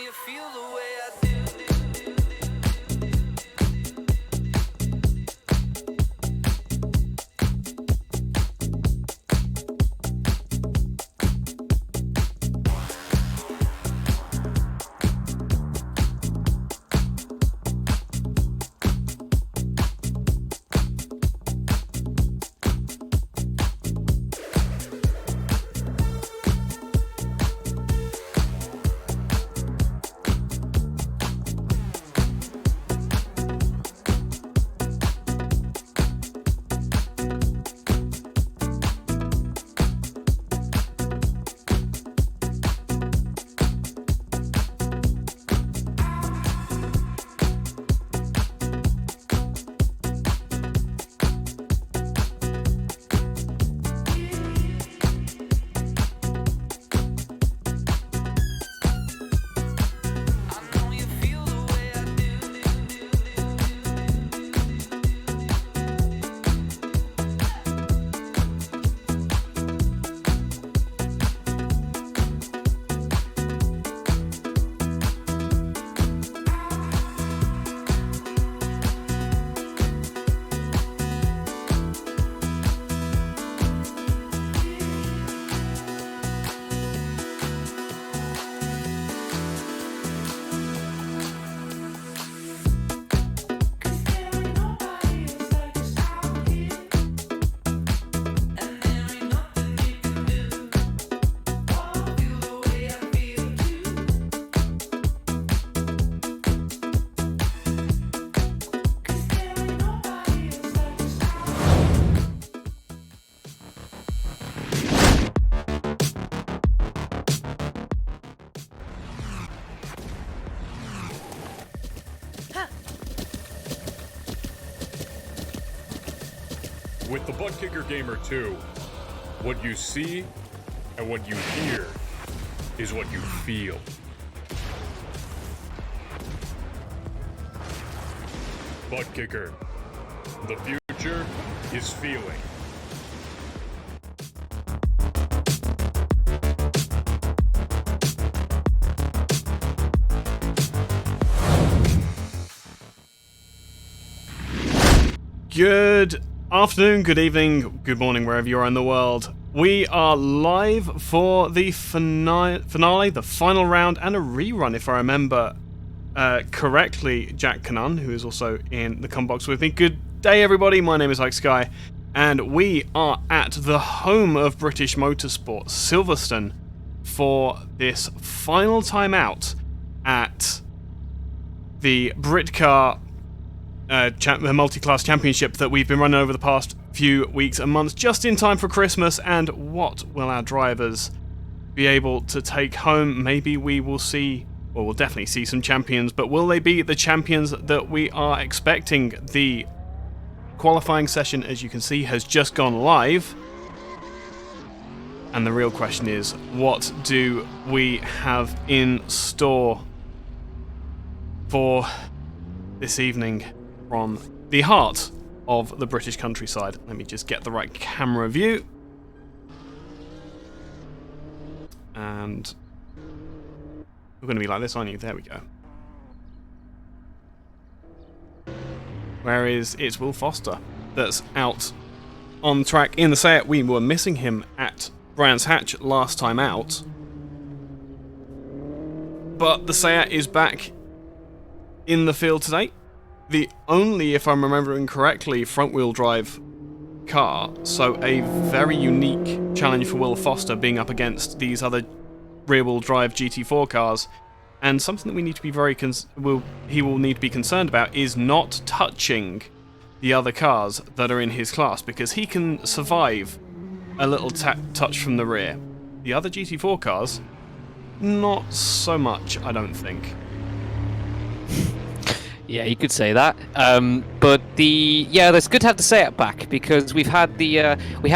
you feel the way I do. With the Butt Kicker Gamer 2, what you see and what you hear is what you feel. Butt Kicker. The future is feeling. Good afternoon, good evening, good morning, wherever you are in the world. We are live for the finale, the final round, and a rerun, if I remember correctly. Jack Cannon, who is also in the box with me. Good day, everybody. My name is Ike Sky, and we are at the home of British motorsport, Silverstone, for this final time out at the Britcar the multi-class championship that we've been running over the past few weeks and months, just in time for Christmas. And what will our drivers be able to take home? Maybe we will see, or we'll definitely see some champions, but will they be the champions that we are expecting? The qualifying session, as you can see, has just gone live, and the real question is, what do we have in store for this evening from the heart of the British countryside? Let me just get the right camera view. And we're going to be like this, aren't you? There we go. It's Will Foster that's out on track in the Seat. We were missing him at Brands Hatch last time out, but the Seat is back in the field today. The only, if I'm remembering correctly, front-wheel drive car, so a very unique challenge for Will Foster, being up against these other rear-wheel drive GT4 cars. And something that we need to be he will need to be concerned about is not touching the other cars that are in his class, because he can survive a little touch from the rear. The other GT4 cars, not so much, I don't think. Yeah, you could say that. But it's good to have the Seat back, because we had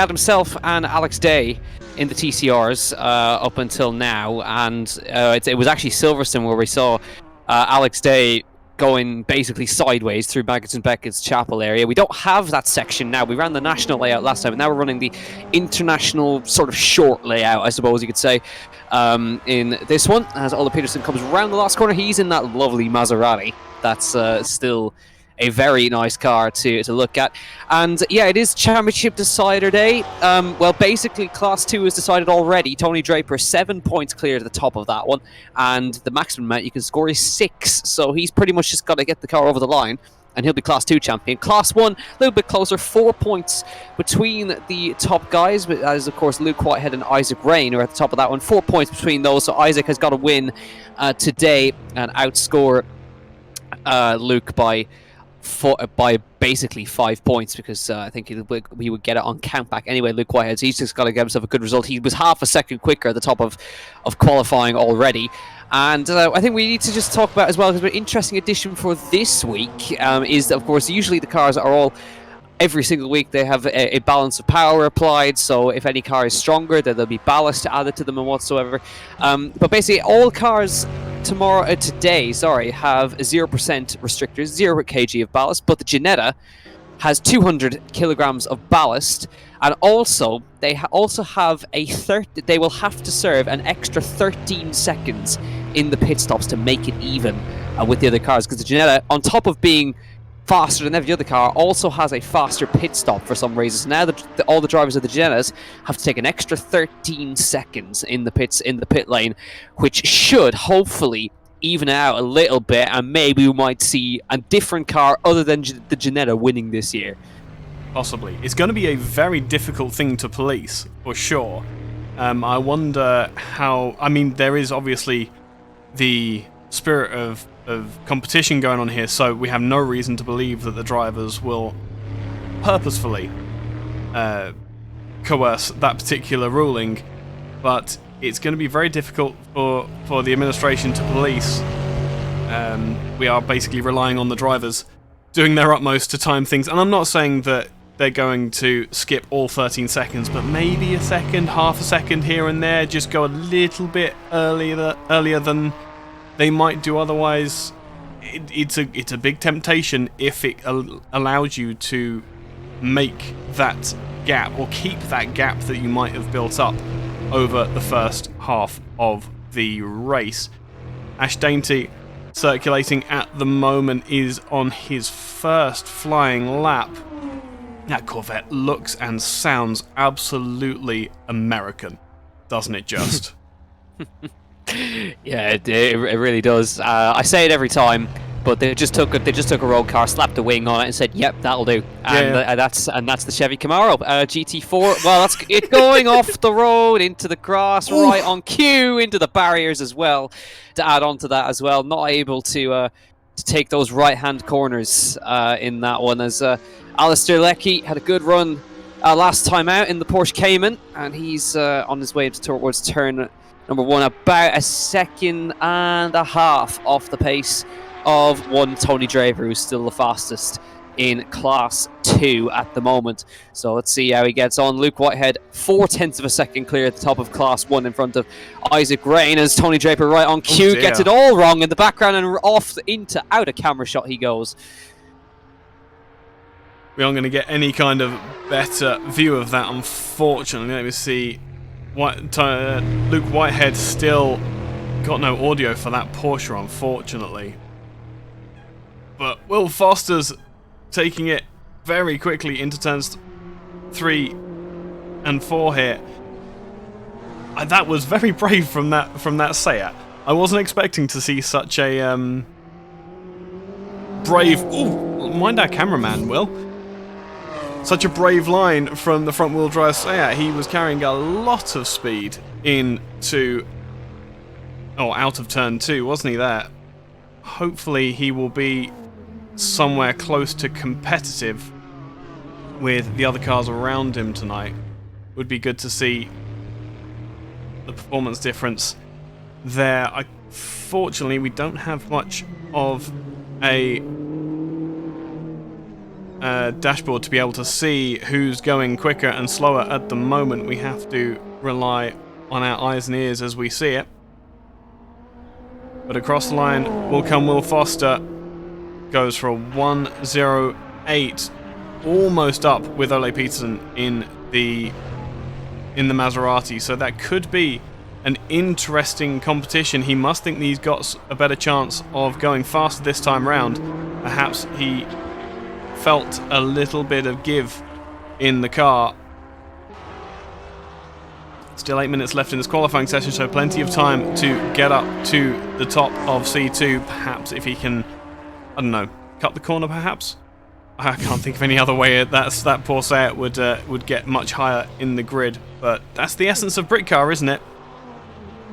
himself and Alex Day in the TCRs up until now, and it was actually Silverstone where we saw Alex Day going basically sideways through Maggots and Beckett's chapel area. We don't have that section now. We ran the national layout last time, and now we're running the international sort of short layout, I suppose you could say, in this one. As Ola Peterson comes around the last corner, he's in that lovely Maserati. That's still a very nice car to look at. And yeah, it is championship decider day. Well, basically class 2 is decided already. Tony Draper 7 points clear to the top of that one, and the maximum amount you can score is 6, so he's pretty much just got to get the car over the line and he'll be class 2 champion. Class 1 a little bit closer, 4 points between the top guys, but as of course Luke Whitehead and Isaac Rain are at the top of that one. 4 points between those, so Isaac has got to win today and outscore Luke by basically 5 points, because I think he would get it on countback anyway. Luke Whitehead, so he's just got to get himself a good result. He was half a second quicker at the top of qualifying already. And I think we need to just talk about as well, because an interesting addition for this week is, of course, usually the cars are all, every single week they have a balance of power applied, so if any car is stronger, then there'll be ballast added to them and whatsoever. But basically all cars today have 0% restrictors, 0 kg of ballast, but the Ginetta has 200 kilograms of ballast, and also they also have they will have to serve an extra 13 seconds in the pit stops to make it even with the other cars, because the Ginetta, on top of being faster than every other car, also has a faster pit stop for some reason. So now all the drivers of the Ginettas have to take an extra 13 seconds in the pit lane, which should hopefully even out a little bit, and maybe we might see a different car other than the Ginetta winning this year. Possibly. It's going to be a very difficult thing to police, for sure. I wonder how... I mean, there is obviously the spirit of competition going on here, so we have no reason to believe that the drivers will purposefully coerce that particular ruling, but it's going to be very difficult for the administration to police. We are basically relying on the drivers doing their utmost to time things, and I'm not saying that they're going to skip all 13 seconds, but maybe a second, half a second here and there, just go a little bit earlier than they might do otherwise. It's a big temptation if it allows you to make that gap, or keep that gap that you might have built up over the first half of the race. Ash Dainty, circulating at the moment, is on his first flying lap. That Corvette looks and sounds absolutely American, doesn't it just? Yeah, it really does. I say it every time, but they just took a road car, slapped a wing on it, and said, "Yep, that'll do." And that's the Chevy Camaro GT4. Well, that's it going off the road into the grass, right on cue, into the barriers as well. To add on to that as well, not able to take those right-hand corners in that one, as Alistair Leckie had a good run last time out in the Porsche Cayman, and he's on his way towards turn number 1, about a second and a half off the pace of one Tony Draper, who's still the fastest in Class 2 at the moment. So let's see how he gets on. Luke Whitehead, 0.4 of a second clear at the top of Class 1 in front of Isaac Rain, as Tony Draper right on cue gets it all wrong in the background, and off out of camera shot he goes. We aren't going to get any kind of better view of that, unfortunately. Let me see. Luke Whitehead still got no audio for that Porsche, unfortunately. But Will Foster's taking it very quickly into turns 3 and 4 here. That was very brave from that Seat. I wasn't expecting to see such a brave... Ooh, mind our cameraman, Will. Such a brave line from the front-wheel drive Seat. He was carrying a lot of speed out of turn 2, wasn't he there? Hopefully he will be somewhere close to competitive with the other cars around him tonight. Would be good to see the performance difference there. Fortunately, we don't have much of a dashboard to be able to see who's going quicker and slower at the moment. We have to rely on our eyes and ears as we see it. But across the line will come Will Foster. goes for a 1:08, almost up with Ole Peterson in the Maserati. So that could be an interesting competition. He must think that he's got a better chance of going faster this time round. Perhaps he felt a little bit of give in the car. Still 8 minutes left in this qualifying session, so plenty of time to get up to the top of C2. Perhaps if he can, I don't know, cut the corner perhaps? I can't think of any other way that poor Seat would get much higher in the grid. But that's the essence of Britcar, isn't it?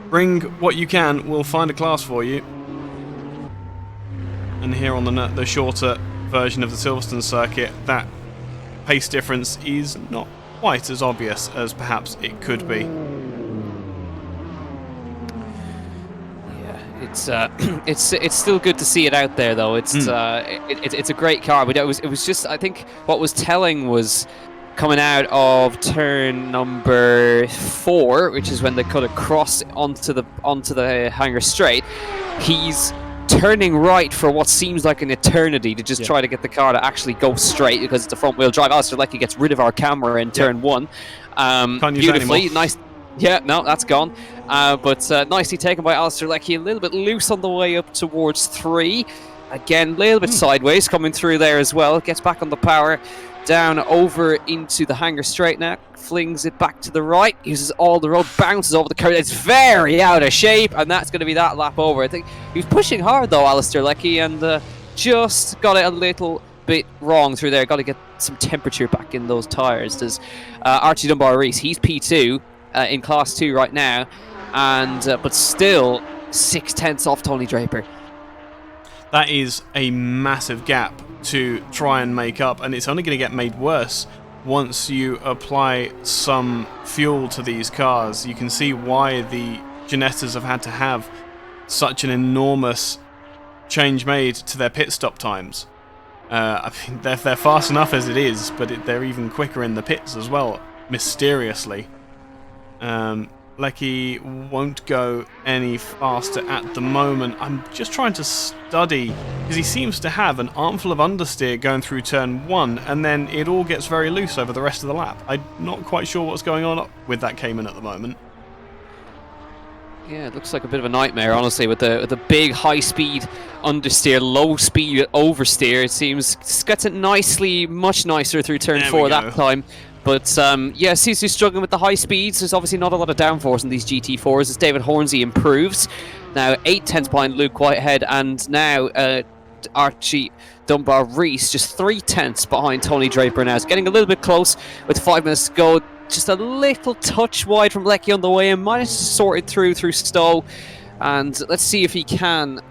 Bring what you can, we'll find a class for you. And here on the shorter version of the Silverstone circuit, that pace difference is not quite as obvious as perhaps it could be. Yeah, it's still good to see it out there though. It's a great car, but it was just, I think what was telling was coming out of turn number 4, which is when they cut across onto the hangar straight. He's turning right for what seems like an eternity to just try to get the car to actually go straight because it's a front wheel drive. Alistair Leckie gets rid of our camera in turn 1. Beautifully, nice. Yeah, no, that's gone. But nicely taken by Alistair Leckie. A little bit loose on the way up towards 3. Again, a little bit sideways coming through there as well. Gets back on the power. Down over into the hangar straight now, flings it back to the right, uses all the road, bounces over the curve. It's very out of shape, and that's going to be that lap over. I think he was pushing hard though, Alistair Leckie, and just got it a little bit wrong through there. Got to get some temperature back in those tyres. There's Archie Dunbar-Rees, he's P2 in Class 2 right now, and but still 6/10 off Tony Draper. That is a massive gap to try and make up, and it's only going to get made worse once you apply some fuel to these cars. You can see why the Ginettas have had to have such an enormous change made to their pit stop times. I mean, they're fast enough as it is, but they're even quicker in the pits as well, mysteriously. Leckie won't go any faster at the moment. I'm just trying to study, because he seems to have an armful of understeer going through turn 1, and then it all gets very loose over the rest of the lap. I'm not quite sure what's going on with that Cayman at the moment. Yeah, it looks like a bit of a nightmare, honestly, with the big high-speed understeer, low-speed oversteer. It seems gets it nicely, much nicer through turn 4 that time. But yeah, seems to be struggling with the high speeds. There's obviously not a lot of downforce in these GT4s as David Hornsey improves. Now 8/10 behind Luke Whitehead, and now Archie Dunbar-Rees just 3/10 behind Tony Draper now. It's getting a little bit close with 5 minutes to go. Just a little touch wide from Leckie on the way in. Might have sorted through Stowe. And let's see if he can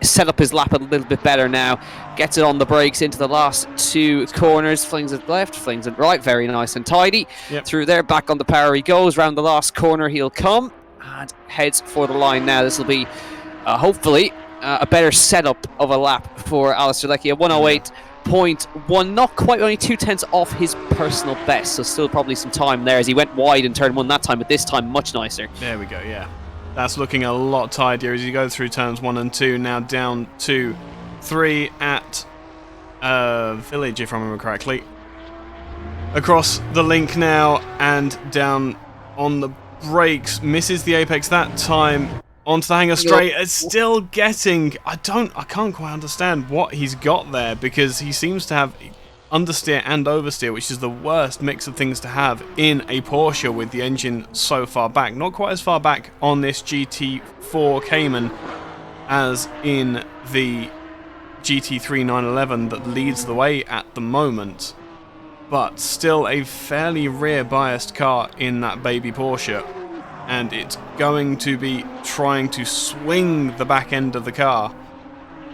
set up his lap a little bit better now. Gets it on the brakes into the last 2 corners. Flings it left, flings it right. Very nice and tidy. Through there, back on the power he goes. Round the last corner he'll come. And heads for the line now. This will be, hopefully, a better setup of a lap for Alistair Leckie. A 108.1, not quite, only 2/10 off his personal best. So still probably some time there as he went wide in turn 1 that time, but this time much nicer. There we go, yeah. That's looking a lot tidier as you go through turns 1 and 2. Now down to 3 at Village, if I remember correctly. Across the link now and down on the brakes. Misses the apex that time. Onto the hangar straight. It's still getting... I can't quite understand what he's got there, because he seems to have understeer and oversteer, which is the worst mix of things to have in a Porsche with the engine so far back. Not quite as far back on this GT4 Cayman as in the GT3 911 that leads the way at the moment, but still a fairly rear-biased car in that baby Porsche, and it's going to be trying to swing the back end of the car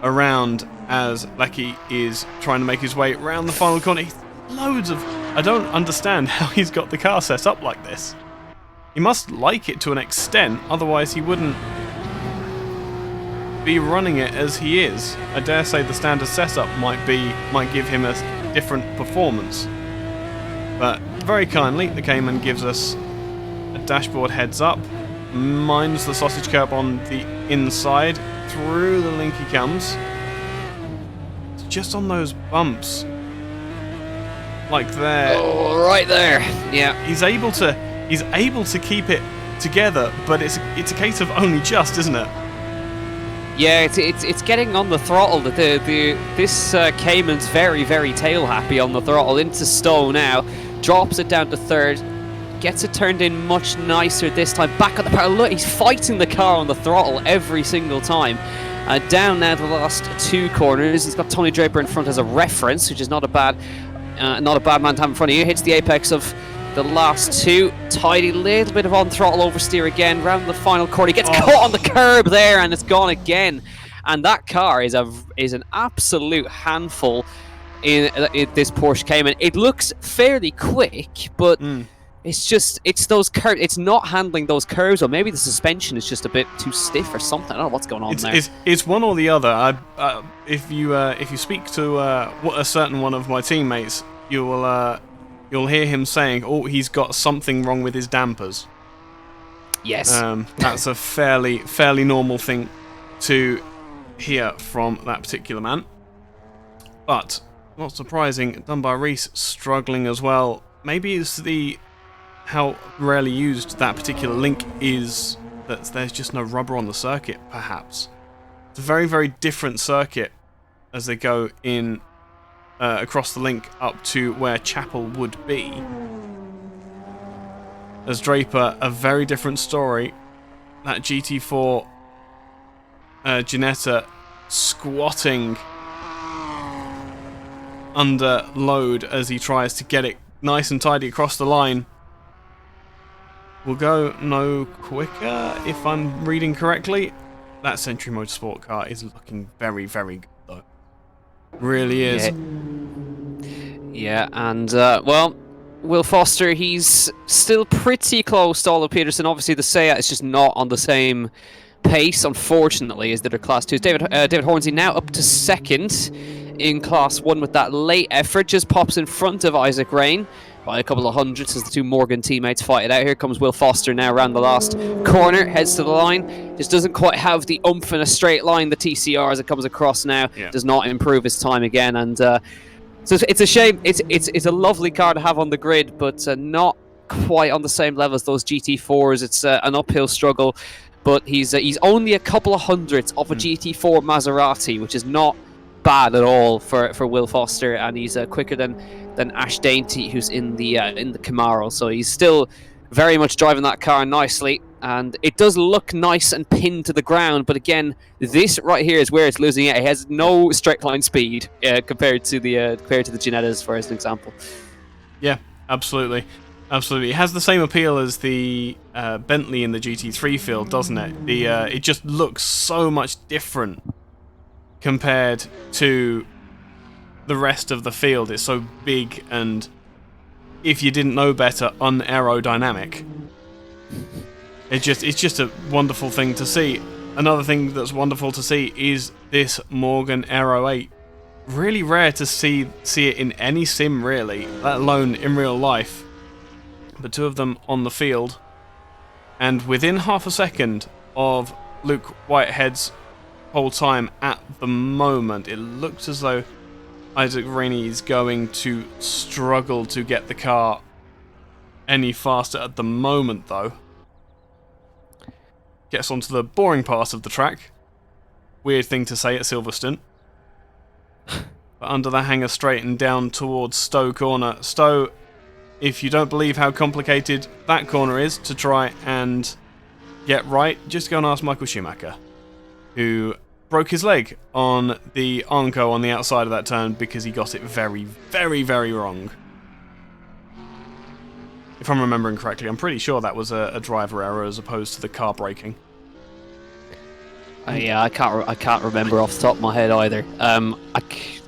around as Leckie is trying to make his way around the final corner. Loads of... I don't understand how he's got the car set up like this. He must like it to an extent, otherwise he wouldn't be running it as he is. I dare say the standard setup might give him a different performance. But very kindly, the Cayman gives us a dashboard heads up, minus the sausage curb on the inside. Through the link he comes. just on those bumps, like there. Oh, right there. Yeah. He's able to keep it together, but it's a case of only just, isn't it? Yeah, it's getting on the throttle. This Cayman's very, very tail happy on the throttle. Into Stowe now, drops it down to third, gets it turned in much nicer this time. Back on the power. Look, he's fighting the car on the throttle every single time. Down now to the last 2 corners. He's got Tony Draper in front as a reference, which is not a bad man to have in front of you. Hits the apex of the last 2. Tidy, little bit of on throttle oversteer again. Round the final corner, he gets caught on the curb there, and it's gone again. And that car is an absolute handful in this Porsche Cayman. It looks fairly quick, but it's those curves. It's not handling those curves, or maybe the suspension is just a bit too stiff or something. I don't know what's going on there. It's one or the other. If you speak to a certain one of my teammates, you'll hear him saying, "Oh, he's got something wrong with his dampers." Yes. That's a fairly normal thing to hear from that particular man. But not surprising, Dunbar Reese struggling as well. Maybe it's how rarely used that particular link is, that there's just no rubber on the circuit, perhaps. It's a very, very different circuit as they go in across the link up to where Chapel would be. As Draper, a very different story. That GT4 Ginetta squatting under load as he tries to get it nice and tidy across the line. Will go no quicker, if I'm reading correctly. That Century Motorsport car is looking very, very good, though. Really is. Yeah, and, well, Will Foster, he's still pretty close to Ola Peterson. Obviously, the Seat is just not on the same pace, unfortunately, as the other Class 2s. David Hornsey now up to second in Class 1 with that late effort. Just pops in front of Isaac Rain by a couple of hundredths as the 2 Morgan teammates fight it out. Here comes Will Foster now around the last corner, heads to the line. Just doesn't quite have the oomph in a straight line. The TCR as it comes across now does not improve his time again. And so it's a shame. It's a lovely car to have on the grid, but not quite on the same level as those GT4s. It's an uphill struggle, but he's only a couple of hundredths of a GT4 Maserati, which is not bad at all for Will Foster, and he's quicker than Ash Dainty, who's in the Camaro. So he's still very much driving that car nicely, and it does look nice and pinned to the ground. But again, this right here is where it's losing it. It has no straight line speed compared to the Ginettas, for as an example. Yeah, absolutely. It has the same appeal as the Bentley in the GT3 field, doesn't it? It just looks so much different compared to the rest of the field. It's so big and, if you didn't know better, unaerodynamic. It's just a wonderful thing to see. Another thing that's wonderful to see is this Morgan Aero 8. Really rare to see it in any sim, really, let alone in real life. The 2 of them on the field, and within half a second of Luke Whitehead's whole time at the moment, it looks as though Isaac Rainey is going to struggle to get the car any faster at the moment, though. Gets onto the boring part of the track. Weird thing to say at Silverstone. But under the hanger straight and down towards Stowe corner. Stowe, if you don't believe how complicated that corner is to try and get right, just go and ask Michael Schumacher, who broke his leg on the Armco on the outside of that turn because he got it very, very, very wrong. If I'm remembering correctly, I'm pretty sure that was a driver error as opposed to the car braking. Yeah, I can't remember off the top of my head either.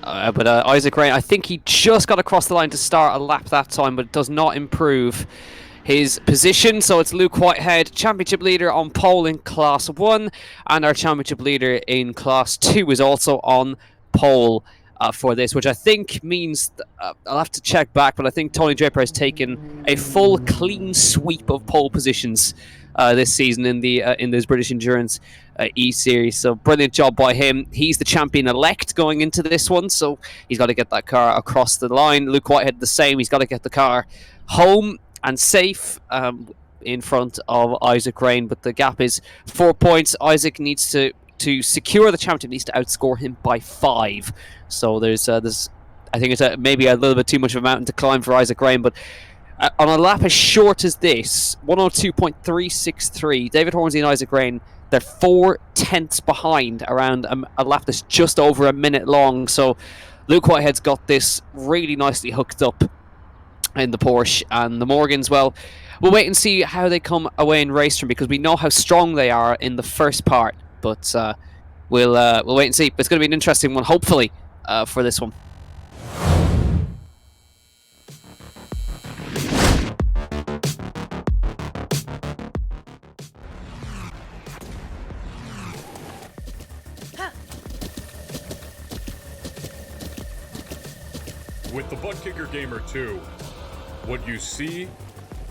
But Isaac Rain, I think he just got across the line to start a lap that time, but it does not improve his position. So it's Luke Whitehead, championship leader on pole in Class 1, and our championship leader in Class 2 is also on pole for this, which I think means, I'll have to check back, but I think Tony Draper has taken a full clean sweep of pole positions this season in those British Endurance eSeries. So brilliant job by him. He's the champion-elect going into this one, so he's got to get that car across the line. Luke Whitehead the same. He's got to get the car home and safe in front of Isaac Rain, but the gap is 4 points. Isaac needs to secure the championship, needs to outscore him by 5. So there's I think it's maybe a little bit too much of a mountain to climb for Isaac Rain, but on a lap as short as this, 102.363, David Hornsey and Isaac Rain, they're 4 tenths behind around a lap that's just over a minute long. So Luke Whitehead's got this really nicely hooked up in the Porsche, and the Morgans, well, we'll wait and see how they come away in race from, because we know how strong they are in the first part, but we'll wait and see. But it's going to be an interesting one, hopefully, for this one. With the Butt Kicker Gamer 2, what you see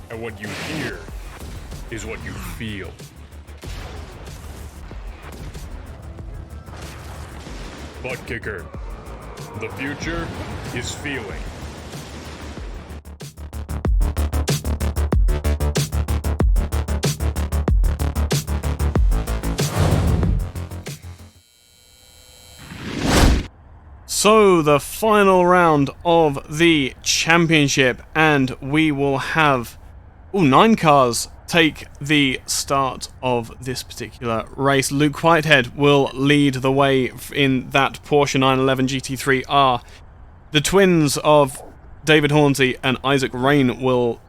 and what you hear is what you feel. Butt Kicker. The future is feeling. So, the final round of the championship, and we will have 9 cars take the start of this particular race. Luke Whitehead will lead the way in that Porsche 911 GT3R. The twins of David Hornsey and Isaac Rain will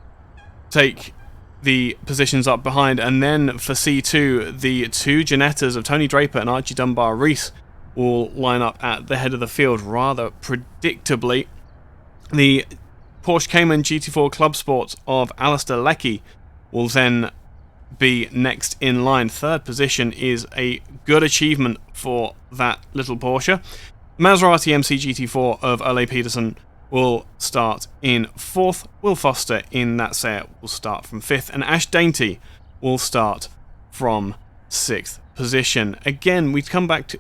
take the positions up behind, and then for C2, the 2 Ginettas of Tony Draper and Archie Dunbar-Rees will line up at the head of the field rather predictably. The Porsche Cayman GT4 Club Sport of Alistair Leckie will then be next in line. Third position is a good achievement for that little Porsche. Maserati MC GT4 of Ole Peterson will start in 4th. Will Foster in that Seat will start from 5th. And Ash Dainty will start from 6th position. Again, we come back to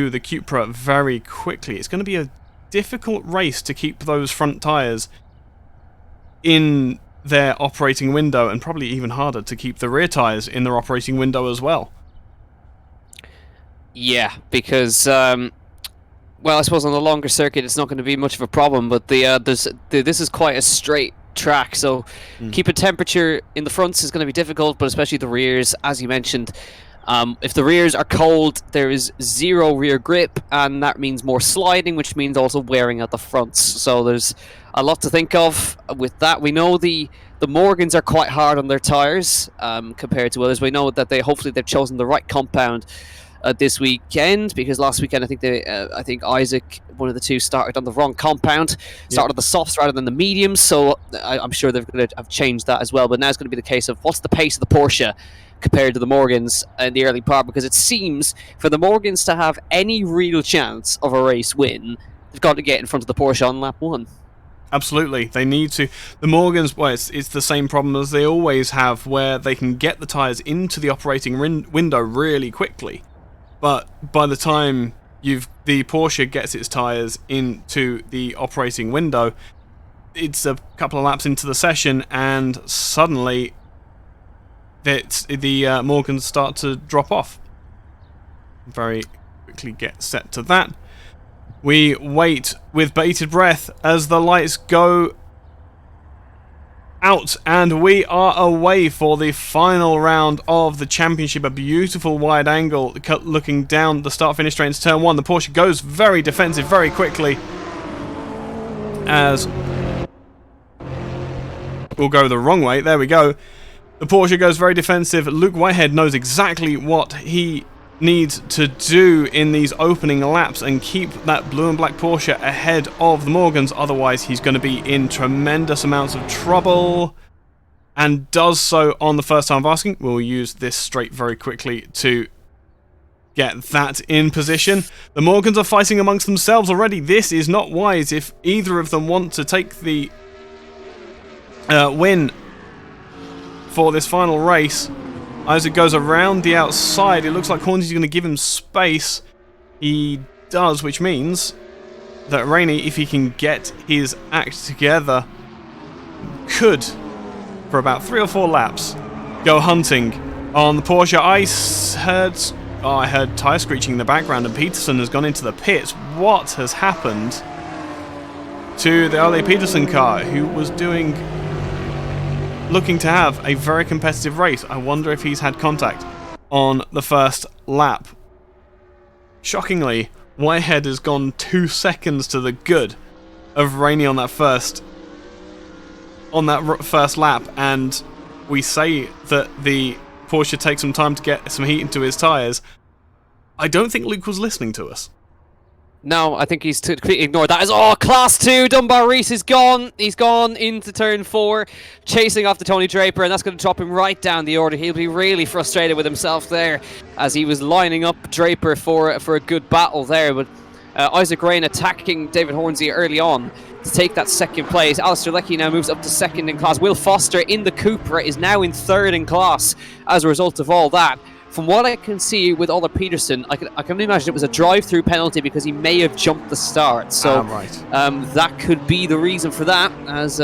the Cupra very quickly. It's going to be a difficult race to keep those front tyres in their operating window, and probably even harder to keep the rear tyres in their operating window as well. Yeah, because well, I suppose on the longer circuit it's not going to be much of a problem, but this is quite a straight track, so keeping temperature in the fronts is going to be difficult, but especially the rears, as you mentioned. If the rears are cold, there is 0 rear grip, and that means more sliding, which means also wearing at the fronts. So there's a lot to think of with that. We know the Morgans are quite hard on their tyres compared to others. We know that hopefully they've chosen the right compound this weekend, because last weekend I think Isaac, one of the 2, started on the wrong compound, started on the softs rather than the mediums. So I'm sure they're going to have changed that as well. But now it's going to be the case of what's the pace of the Porsche compared to the Morgans in the early part, because it seems for the Morgans to have any real chance of a race win, they've got to get in front of the Porsche on lap 1. Absolutely, they need to. The Morgans, well, it's the same problem as they always have, where they can get the tyres into the operating window really quickly, but by the time the Porsche gets its tyres into the operating window, it's a couple of laps into the session, and suddenly the Morgans start to drop off. Very quickly get set to that. We wait with bated breath as the lights go out, and we are away for the final round of the championship. A beautiful wide angle looking down the start-finish straight into turn 1. The Porsche goes very defensive very quickly, as we'll go the wrong way. There we go. The Porsche goes very defensive. Luke Whitehead knows exactly what he needs to do in these opening laps and keep that blue and black Porsche ahead of the Morgans. Otherwise, he's going to be in tremendous amounts of trouble, and does so on the first time of asking. We'll use this straight very quickly to get that in position. The Morgans are fighting amongst themselves already. This is not wise if either of them want to take the win for this final race. Isaac goes around the outside. It looks like Hornsey's going to give him space. He does, which means that Rainey, if he can get his act together, could, for about 3 or 4 laps, go hunting on the Porsche. I heard tyre screeching in the background, and Peterson has gone into the pits. What has happened to the Ole Peterson car, who was looking to have a very competitive race? I wonder if he's had contact on the first lap. Shockingly, Whitehead has gone 2 seconds to the good of Rainey on that first lap, and we say that the Porsche takes some time to get some heat into his tyres. I don't think Luke was listening to us. No, I think he's completely ignored that. Class 2, Dunbar Reese is gone. He's gone into turn 4, chasing after Tony Draper, and that's going to drop him right down the order. He'll be really frustrated with himself there, as he was lining up Draper for a good battle there. But Isaac Rain attacking David Hornsey early on to take that second place. Alistair Leckie now moves up to second in class. Will Foster in the Cupra is now in third in class as a result of all that. From what I can see with Ole Peterson, I can only imagine it was a drive-through penalty because he may have jumped the start. So right. That could be the reason for that, as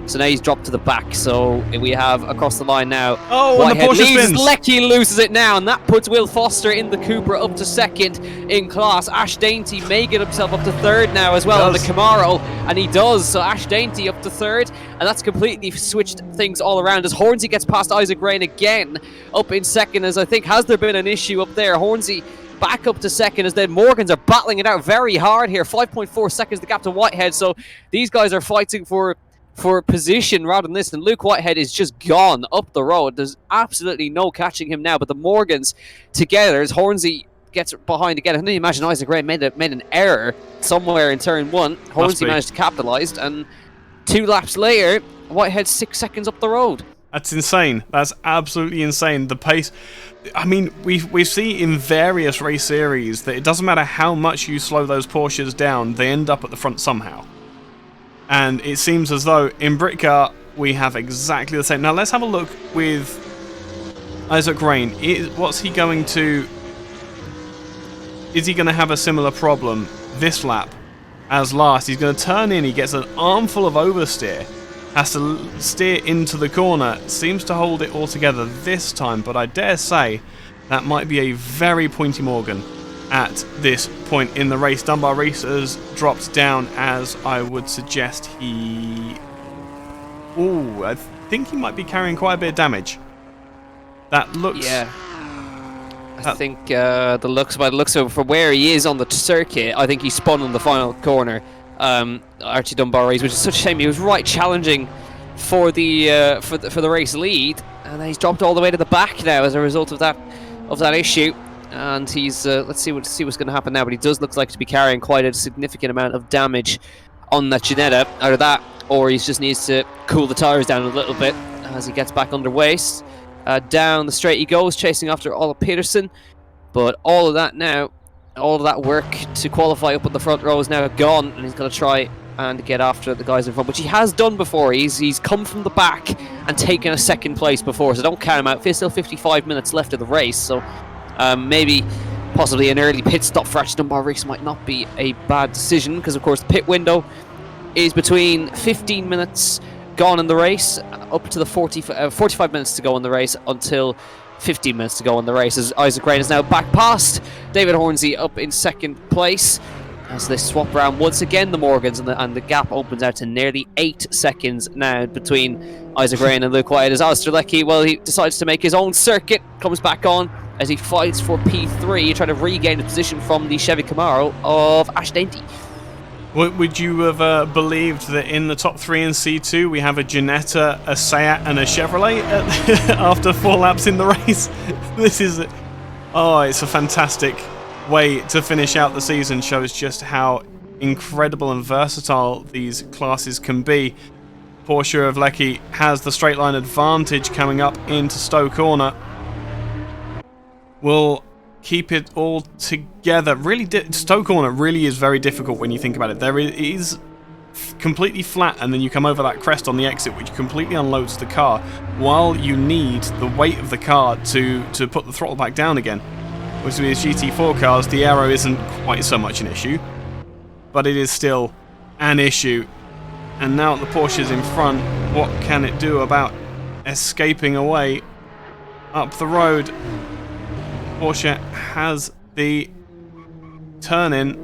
so now he's dropped to the back. So we have across the line now. Oh, and the Porsche spins. Leckie loses it now, and that puts Will Foster in the Cupra up to second in class. Ash Dainty may get himself up to third now as well on the Camaro, and he does. So Ash Dainty up to third, and that's completely switched things all around as Hornsey gets past Isaac Rain again up in second. As I think, has there been an issue up there? Hornsey back up to second, as then Morgans are battling it out very hard here. 5.4 seconds the gap to Whitehead, so these guys are fighting for position rather than this, and Luke Whitehead is just gone up the road. There's absolutely no catching him now, but the Morgans together, as Hornsey gets behind again. I can imagine Isaac Rain made an error somewhere in turn 1. Hornsey managed to capitalise, and 2 laps later, Whitehead's 6 seconds up the road. That's insane. That's absolutely insane. The pace. I mean, we see in various race series that it doesn't matter how much you slow those Porsches down, they end up at the front somehow. And it seems as though in Britcar we have exactly the same. Now let's have a look with Isaac Rain. Is he going to have a similar problem this lap as last? He's going to turn in, he gets an armful of oversteer, has to steer into the corner, seems to hold it all together this time, but I dare say that might be a very pointy Morgan at this point in the race. Dunbar Reese has dropped down, as I would suggest I think he might be carrying quite a bit of damage. That looks... Yeah. I think by the looks of from where he is on the circuit, I think he spun on the final corner. Archie Dunbar Reese, which is such a shame. He was right challenging for the race lead, and he's dropped all the way to the back now as a result of that issue. And he's let's see what's going to happen now. But he does look like to be carrying quite a significant amount of damage on that Ginetta. Either that, or he just needs to cool the tyres down a little bit as he gets back underway. Down the straight he goes, chasing after Ole Peterson. But all of that work to qualify up at the front row is now gone, and he's going to try and get after the guys in front, which he has done before. He's come from the back and taken a second place before, so don't count him out. There's still 55 minutes left of the race, so possibly an early pit stop for Archie Dunbar Reese might not be a bad decision, because of course the pit window is between 15 minutes gone in the race up to the 45 minutes to go in the race until 15 minutes to go in the race, as Isaac Rain is now back past David Hornsey up in second place as they swap around once again the Morgans, and the gap opens out to nearly 8 seconds now between Isaac Rain and Luke White, as Alistair Leckie, well, he decides to make his own circuit, comes back on as he fights for P3, trying to regain the position from the Chevy Camaro of Ash Dainty. Would you have believed that in the top 3 in C2 we have a Ginetta, a Seat and a Chevrolet after 4 laps in the race? This is... it's a fantastic way to finish out the season. Shows just how incredible and versatile these classes can be. Porsche of Leckie has the straight line advantage coming up into Stowe Corner. Will keep it all together. Really, Stowe Corner really is very difficult when you think about it. There is completely flat, and then you come over that crest on the exit, which completely unloads the car, while you need the weight of the car to put the throttle back down again. Which with these GT4 cars, the aero isn't quite so much an issue, but it is still an issue. And now the Porsche is in front, what can it do about escaping away up the road? Porsche has the turn-in.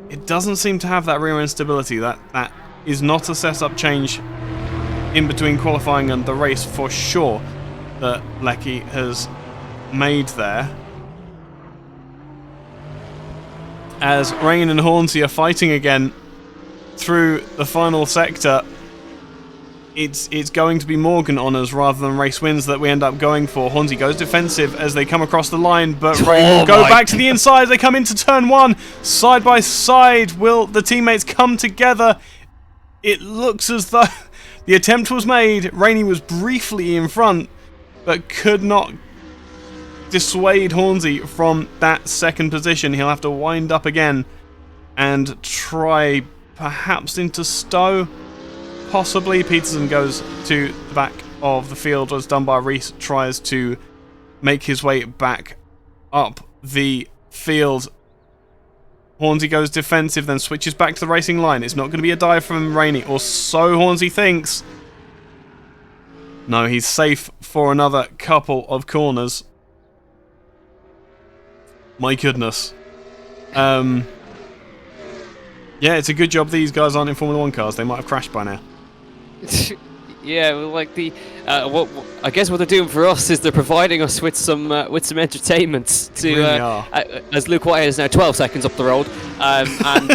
It doesn't seem to have that rear end stability. That is not a setup change in between qualifying and the race for sure that Leckie has made there. As Rain and Hornsey are fighting again through the final sector, it's going to be Morgan honours rather than race wins that we end up going for. Hornsey goes defensive as they come across the line, but Rain will go back to the inside. They come into turn one, side by side. Will the teammates come together? It looks as though the attempt was made. Rainey was briefly in front, but could not dissuade Hornsey from that second position. He'll have to wind up again and try perhaps into Stowe. Possibly. Peterson goes to the back of the field as Dunbar Reese tries to make his way back up the field. Hornsey goes defensive, then switches back to the racing line. It's not going to be a dive from Rainey, or so Hornsey thinks. No, he's safe for another couple of corners. My goodness. Yeah, it's a good job these guys aren't in Formula 1 cars. They might have crashed by now. Yeah, well, like what I guess what they're doing for us is they're providing us with some entertainment to Really as Luke Whitehead is now 12 seconds up the road, and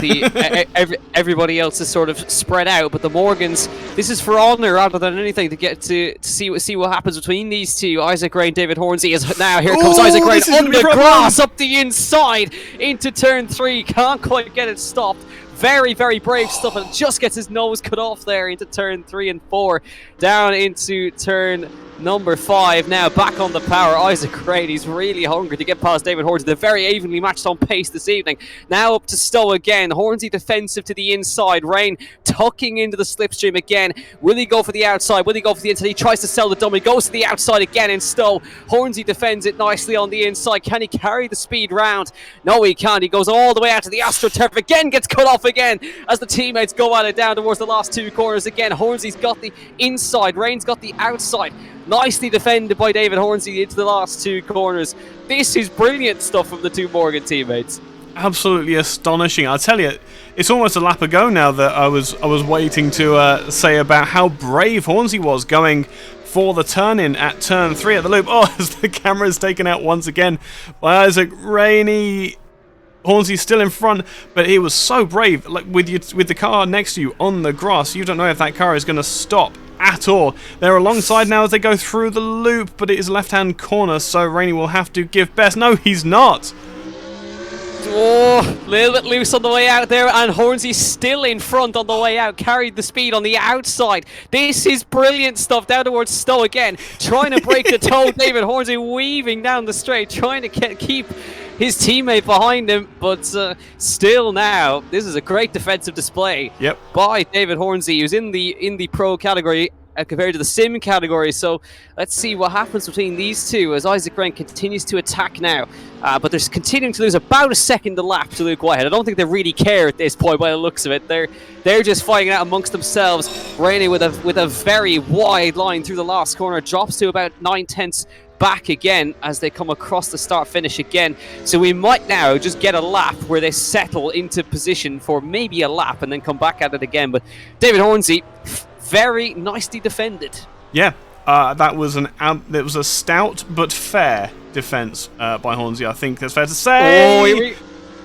everybody else is sort of spread out. But the Morgans, this is for honour rather than anything, to get to see what happens between these two. Isaac Rain, David Hornsey is now here comes Isaac Rain on the grass up the inside into turn 3. Can't quite get it stopped. Very, very brave stuff, and just gets his nose cut off there into turn 3 and 4. Down into turn number 5. Now back on the power. Isaac Rain, he's really hungry to get past David Hornsey. They're very evenly matched on pace this evening. Now up to Stowe again. Hornsey defensive to the inside. Rain tucking into the slipstream again. Will he go for the outside? Will he go for the inside? He tries to sell the dummy. Goes to the outside again in Stowe. Hornsey defends it nicely on the inside. Can he carry the speed round? No, he can't. He goes all the way out to the AstroTurf. Again gets cut off again as the teammates go at it down towards the last 2 corners again. Hornsey's got the inside. Rain's got the outside. Nicely defended by David Hornsey into the last 2 corners. This is brilliant stuff from the 2 Morgan teammates. Absolutely astonishing. I'll tell you, it's almost a lap ago now that I was waiting to say about how brave Hornsey was going for the turn-in at turn 3 at the loop. Oh, as the camera is taken out once again by Isaac Rainey. Hornsey's still in front, but he was so brave. Like with the car next to you on the grass, you don't know if that car is going to stop at all. They're alongside now as they go through the loop, but it is left-hand corner, so Rainey will have to give best. No, he's not. Oh, a little bit loose on the way out there, and Hornsey still in front on the way out, carried the speed on the outside. This is brilliant stuff. Down towards Stowe again, trying to break the toe. David Hornsey weaving down the straight, trying to keep his teammate behind him, but still now, this is a great defensive display by David Hornsey, who's in the pro category compared to the sim category. So let's see what happens between these two as Isaac Rain continues to attack now. But they're continuing to lose about a second a lap to Luke Whitehead. I don't think they really care at this point by the looks of it. They're just fighting out amongst themselves. Rainey with a very wide line through the last corner, drops to about 9/10 back again as they come across the start-finish again. So we might now just get a lap where they settle into position for maybe a lap and then come back at it again. But David Hornsey, very nicely defended. Yeah, that was a stout but fair defense by Hornsey. I think that's fair to say.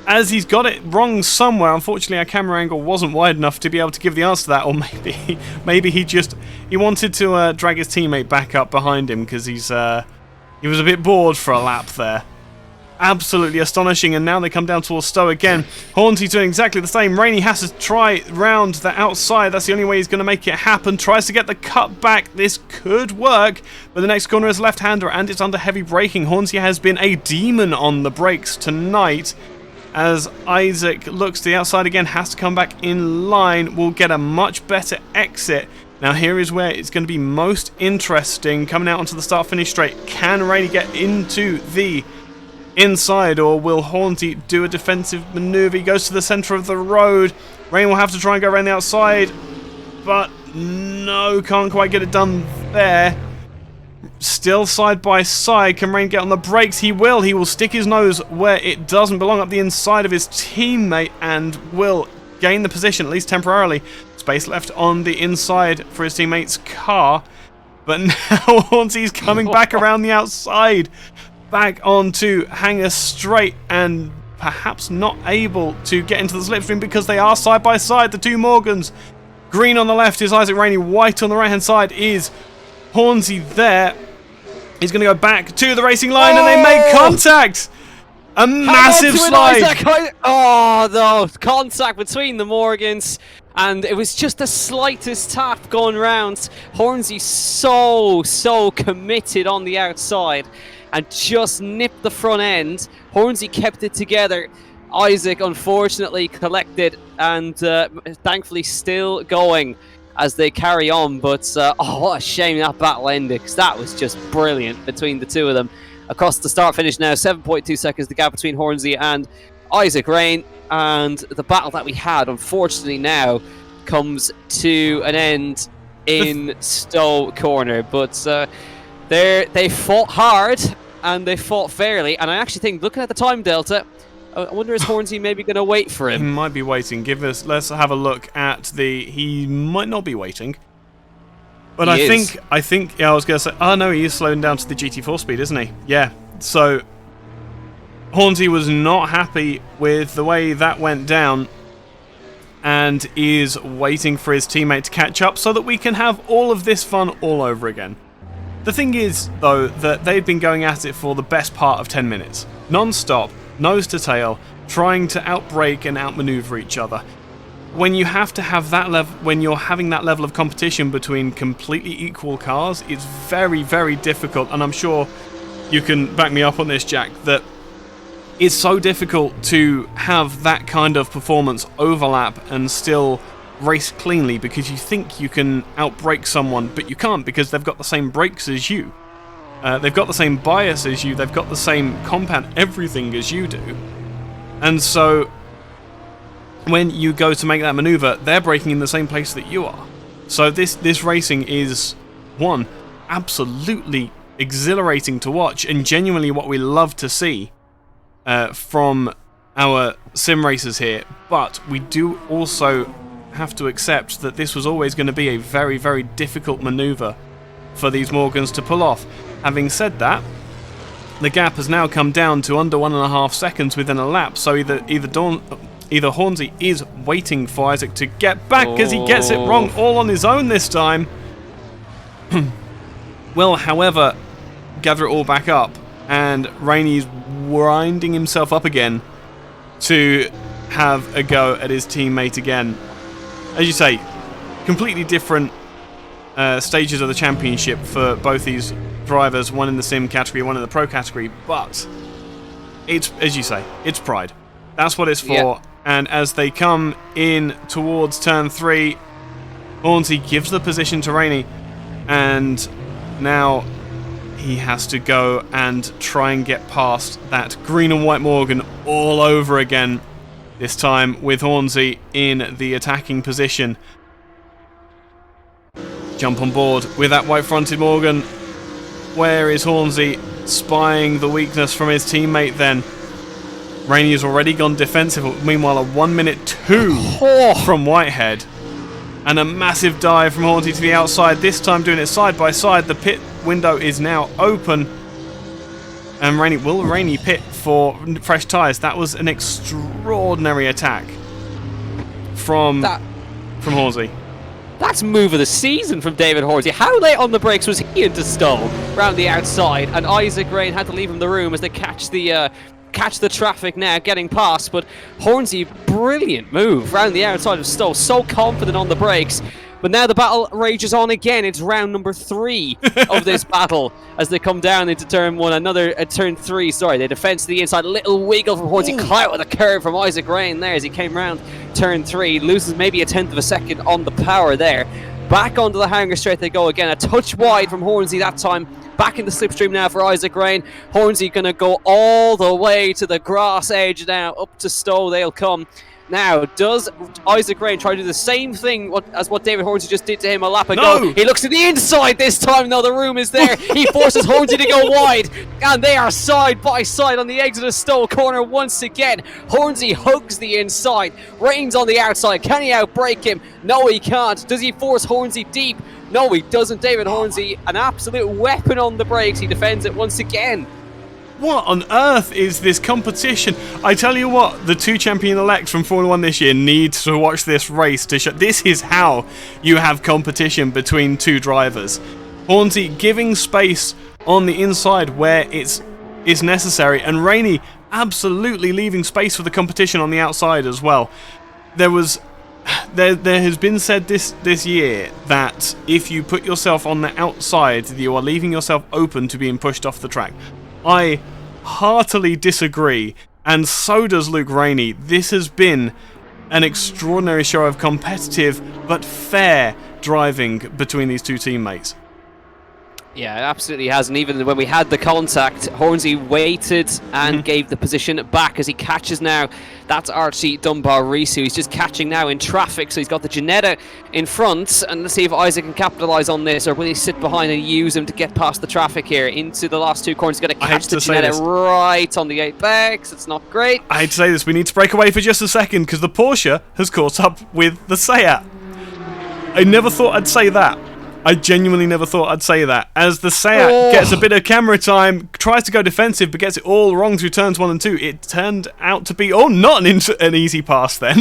As he's got it wrong somewhere. Unfortunately, our camera angle wasn't wide enough to be able to give the answer to that, or maybe he wanted to drag his teammate back up behind him because he was a bit bored for a lap there. Absolutely astonishing, and now they come down towards Stowe again. Hornsey doing exactly the same. Rainey has to try round the outside. That's the only way he's going to make it happen. Tries to get the cut back. This could work, but the next corner is left-hander, and it's under heavy braking. Hornsey has been a demon on the brakes tonight. as Isaac looks to the outside again, has to come back in line, will get a much better exit. Now here is where it's going to be most interesting, coming out onto the start-finish straight. Can Rainey get into the inside, or will Hornsey do a defensive manoeuvre? He goes to the centre of the road. Rain will have to try and go around the outside, but no, can't quite get it done there. Still side by side. Can Rain get on the brakes? He will. He will stick his nose where it doesn't belong, up the inside of his teammate, and will gain the position, at least temporarily. Space left on the inside for his teammate's car. But now Hornsey's coming back around the outside, back onto Hangar Straight, and perhaps not able to get into the slipstream because they are side by side, the two Morgans. Green on the left is Isaac Rainey. White on the right hand side is Hornsey there. He's going to go back to the racing line, and they make contact. A massive slide. Oh no, contact between the Morgans. And it was just the slightest tap going round. Hornsey so committed on the outside and just nipped the front end. Hornsey kept it together. Isaac unfortunately collected and thankfully still going as they carry on. But oh, what a shame that battle ended, because that was just brilliant between the two of them. Across the start finish now, 7.2 seconds the gap between Hornsey and Isaac Rain. And the battle that we had, unfortunately, now comes to an end in Stowe Corner. But they fought hard and they fought fairly. And I actually think, looking at the time delta, I wonder is Hornsey maybe going to wait for him? He might be waiting. Let's have a look at the. He might not be waiting. But I think. Yeah, I was going to say. Oh no, he is slowing down to the GT4 speed, isn't he? Yeah. So Hornsey was not happy with the way that went down, and is waiting for his teammate to catch up so that we can have all of this fun all over again. The thing is, though, that they've been going at it for the best part of 10 minutes. Non-stop, nose to tail, trying to outbrake and outmaneuver each other. When you have to have that level, when you're having that level of competition between completely equal cars, it's very, very difficult, and I'm sure you can back me up on this, Jack, that it's so difficult to have that kind of performance overlap and still race cleanly, because you think you can outbrake someone, but you can't, because they've got the same brakes as you. They've got the same bias as you, they've got the same compound everything as you do. And so when you go to make that maneuver, they're braking in the same place that you are. So this racing is, one, absolutely exhilarating to watch, and genuinely what we love to see from our sim racers here. But we do also have to accept that this was always going to be a very, very difficult maneuver for these Morgans to pull off. Having said that, the gap has now come down to under 1.5 seconds within a lap, so either Hornsey is waiting for Isaac to get back, because he gets it wrong all on his own this time. Will, however, gather it all back up, and Rainey's winding himself up again to have a go at his teammate again. As you say, completely different stages of the championship for both these drivers, one in the sim category, one in the pro category, but it's, as you say, it's pride. That's what it's for. Yeah. And as they come in towards turn 3, Hornsey gives the position to Rainey, and now he has to go and try and get past that green and white Morgan all over again, this time with Hornsey in the attacking position. Jump on board with that white-fronted Morgan. Where is Hornsey spying the weakness from his teammate then? Rainey has already gone defensive. Meanwhile, a 1:02 from Whitehead. And a massive dive from Hornsey to the outside, this time doing it side by side. The pit window is now open. And will Rainey pit for fresh tyres? That was an extraordinary attack from Hornsey. That's move of the season from David Hornsey. How late on the brakes was he into Stowe round the outside? And Isaac Rain had to leave him the room as they catch the traffic now, getting past. But Hornsey, brilliant move round the outside of Stowe. So confident on the brakes. But now the battle rages on again. It's round number 3 of this battle as they come down into turn 1. Turn 3, sorry. They defend to the inside. A little wiggle from Hornsey. Caught with a curve from Isaac Rain there as he came round turn 3. Loses maybe a tenth of a second on the power there. Back onto the hanger straight they go again. A touch wide from Hornsey that time. Back in the slipstream now for Isaac Rain. Hornsey going to go all the way to the grass edge now. Up to Stowe they'll come. Now, does Isaac Rain try to do the same thing as what David Hornsey just did to him a lap ago? No. He looks to the inside this time. No, the room is there. He forces Hornsey to go wide. And they are side by side on the exit of Stowe corner once again. Hornsey hugs the inside. Rain's on the outside. Can he outbrake him? No, he can't. Does he force Hornsey deep? No, he doesn't. David Hornsey, an absolute weapon on the brakes. He defends it once again. What on earth is this competition? I tell you what, the 2 champion-elects from Formula 1 this year need to watch this race to show. This is how you have competition between 2 drivers. Hornsey giving space on the inside where it's necessary, and Rainey absolutely leaving space for the competition on the outside as well. There has been said this year that if you put yourself on the outside, you are leaving yourself open to being pushed off the track. I heartily disagree, and so does Luke Rainey. This has been an extraordinary show of competitive but fair driving between these 2 teammates. Yeah, it absolutely has. And even when we had the contact, Hornsey waited and gave the position back as he catches now. That's Archie Dunbar-Rees, who he's just catching now in traffic. So he's got the Ginetta in front. And let's see if Isaac can capitalise on this, or will he sit behind and use him to get past the traffic here into the last 2 corners. He's going to catch the Ginetta right on the apex. It's not great. I hate to say this, we need to break away for just a second because the Porsche has caught up with the Seat. I never thought I'd say that. I genuinely never thought I'd say that. As the Seat gets a bit of camera time, tries to go defensive, but gets it all wrong through turns 1 and 2. It turned out to be, not an easy pass then.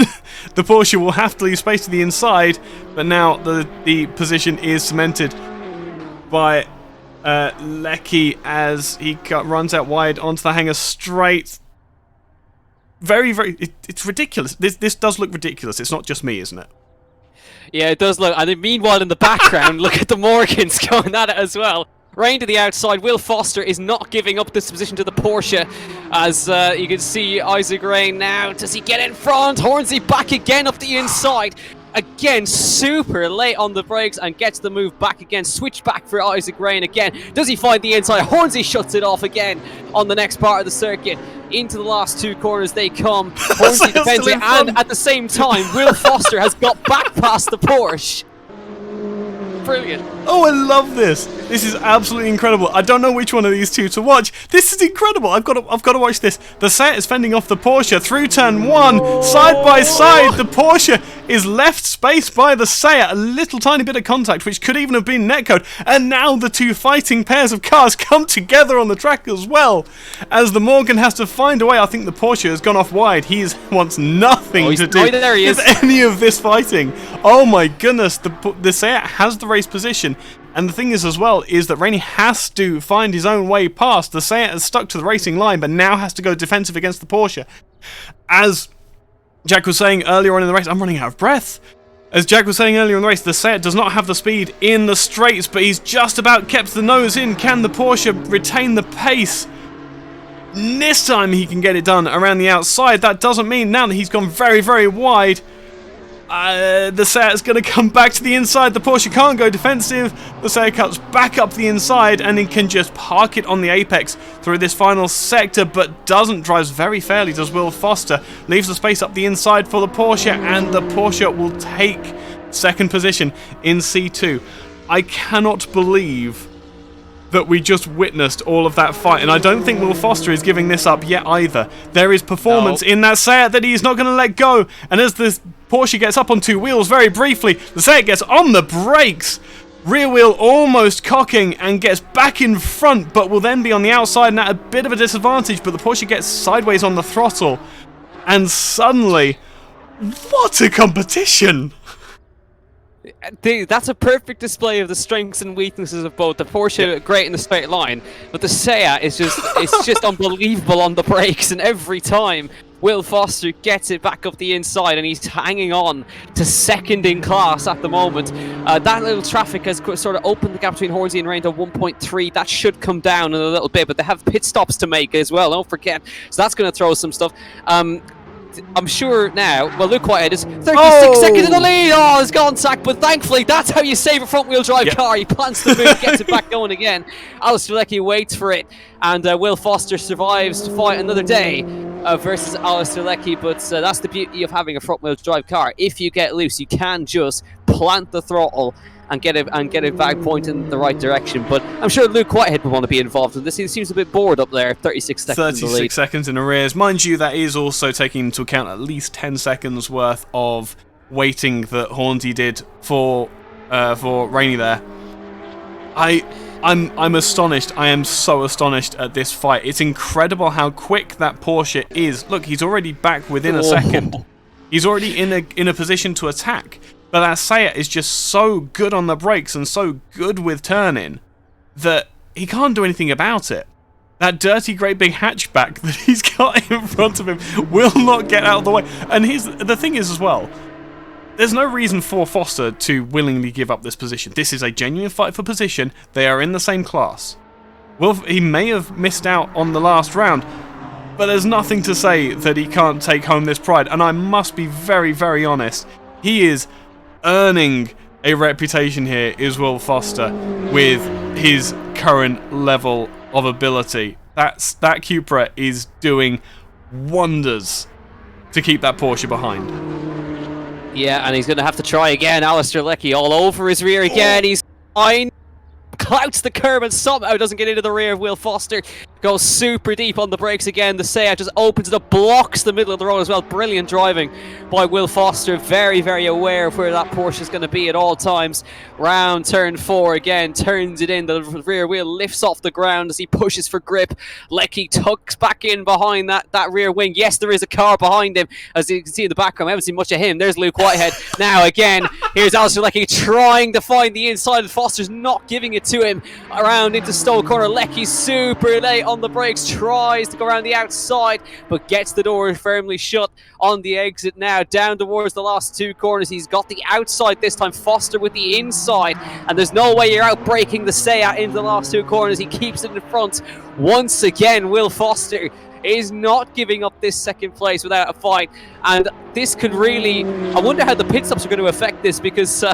The Porsche will have to leave space to the inside, but now the position is cemented by Leckie as he runs out wide onto the hanger straight. Very, it's ridiculous. This does look ridiculous. It's not just me, isn't it? Yeah, it does look. And then meanwhile, in the background, look at the Morgans going at it as well. Rain to the outside. Will Foster is not giving up this position to the Porsche. As you can see, Isaac Rain now. Does he get in front? Hornsey back again up the inside. Again, super late on the brakes and gets the move back again. Switch back for Isaac Rain again. Does he find the inside? Hornsey shuts it off again on the next part of the circuit. Into the last 2 corners they come. Hornsey defends it, and at the same time, Will Foster has got back past the Porsche. Brilliant. Oh, I love this. This is absolutely incredible. I don't know which one of these 2 to watch. This is incredible. I've got to watch this. The Seat is fending off the Porsche through turn 1, side by side. The Porsche is left space by the Seat. A little tiny bit of contact, which could even have been netcode. And now the 2 fighting pairs of cars come together on the track as well. As the Morgan has to find a way. I think the Porsche has gone off wide. He wants nothing to do with any of this fighting. Oh my goodness. The Seat has the race position. And the thing is as well is that Rainey has to find his own way past. The Seat has stuck to the racing line but now has to go defensive against the Porsche. As Jack was saying earlier on in the race, I'm running out of breath. As Jack was saying earlier in the race, the Seat does not have the speed in the straights, but he's just about kept the nose in. Can the Porsche retain the pace? This time he can get it done around the outside. That doesn't mean now that he's gone very, very wide. The Seat is going to come back to the inside. The Porsche can't go defensive. The Seat cuts back up the inside and he can just park it on the apex through this final sector, but drives very fairly, does Will Foster. Leaves the space up the inside for the Porsche, and the Porsche will take second position in C2. I cannot believe that we just witnessed all of that fight, and I don't think Will Foster is giving this up yet either. There is performance in that Seat that he's not going to let go, and as the Porsche gets up on 2 wheels very briefly, the Seat gets on the brakes, rear wheel almost cocking and gets back in front, but will then be on the outside and at a bit of a disadvantage, but the Porsche gets sideways on the throttle, and suddenly, what a competition! That's a perfect display of the strengths and weaknesses of both. The Porsche, great in the straight line, but the Seat is just unbelievable on the brakes, and every time Will Foster gets it back up the inside, and he's hanging on to second in class at the moment. That little traffic has sort of opened the gap between Hornsey and Rain to 1.3. That should come down in a little bit, but they have pit stops to make as well, don't forget. So that's going to throw some stuff. I'm sure now, well, Luke Whitehead is 36 seconds in the lead. Oh, it's gone sack, but thankfully that's how you save a front-wheel drive car. He plants the move, gets it back going again. Alistair Leckie waits for it, and Will Foster survives to fight another day versus Alistair Leckie, but that's the beauty of having a front-wheel drive car. If you get loose, you can just plant the throttle and get it back pointing in the right direction. But I'm sure Luke Whitehead would want to be involved in this. He seems a bit bored up there. 36 seconds 36 seconds in arrears. Mind you, that is also taking into account at least 10 seconds worth of waiting that Hornsey did for Rainey there. I'm astonished. I am so astonished at this fight. It's incredible how quick that Porsche is. Look, he's already back within a second. He's already in a position to attack. But that Seat is just so good on the brakes and so good with turning that he can't do anything about it. That dirty great big hatchback that he's got in front of him will not get out of the way. And the thing is as well, there's no reason for Foster to willingly give up this position. This is a genuine fight for position. They are in the same class. Well, he may have missed out on the last round, but there's nothing to say that he can't take home this pride. And I must be very, very honest. He is earning a reputation here, is Will Foster, with his current level of ability. That Cupra is doing wonders to keep that Porsche behind. Yeah, and he's going to have to try again. Alistair Leckie all over his rear again. He's fine. Clouts the curb and somehow doesn't get into the rear of Will Foster. Goes super deep on the brakes again. The Seat just opens it up, blocks the middle of the road as well. Brilliant driving by Will Foster. Very, very aware of where that Porsche is going to be at all times. Round turn 4 again. Turns it in. The rear wheel lifts off the ground as he pushes for grip. Leckie tucks back in behind that rear wing. Yes, there is a car behind him. As you can see in the background, I haven't seen much of him. There's Luke Whitehead. Now again, here's Alistair Leckie trying to find the inside. Foster's not giving it to him. Around into Stowe corner. Leckie super late on the brakes, tries to go around the outside, but gets the door firmly shut on the exit now, down towards the last 2 corners. He's got the outside this time, Foster with the inside, and there's no way you're out breaking the Seat into the last 2 corners. He keeps it in front. Once again, Will Foster is not giving up this second place without a fight, and this could really, I wonder how the pit stops are going to affect this, because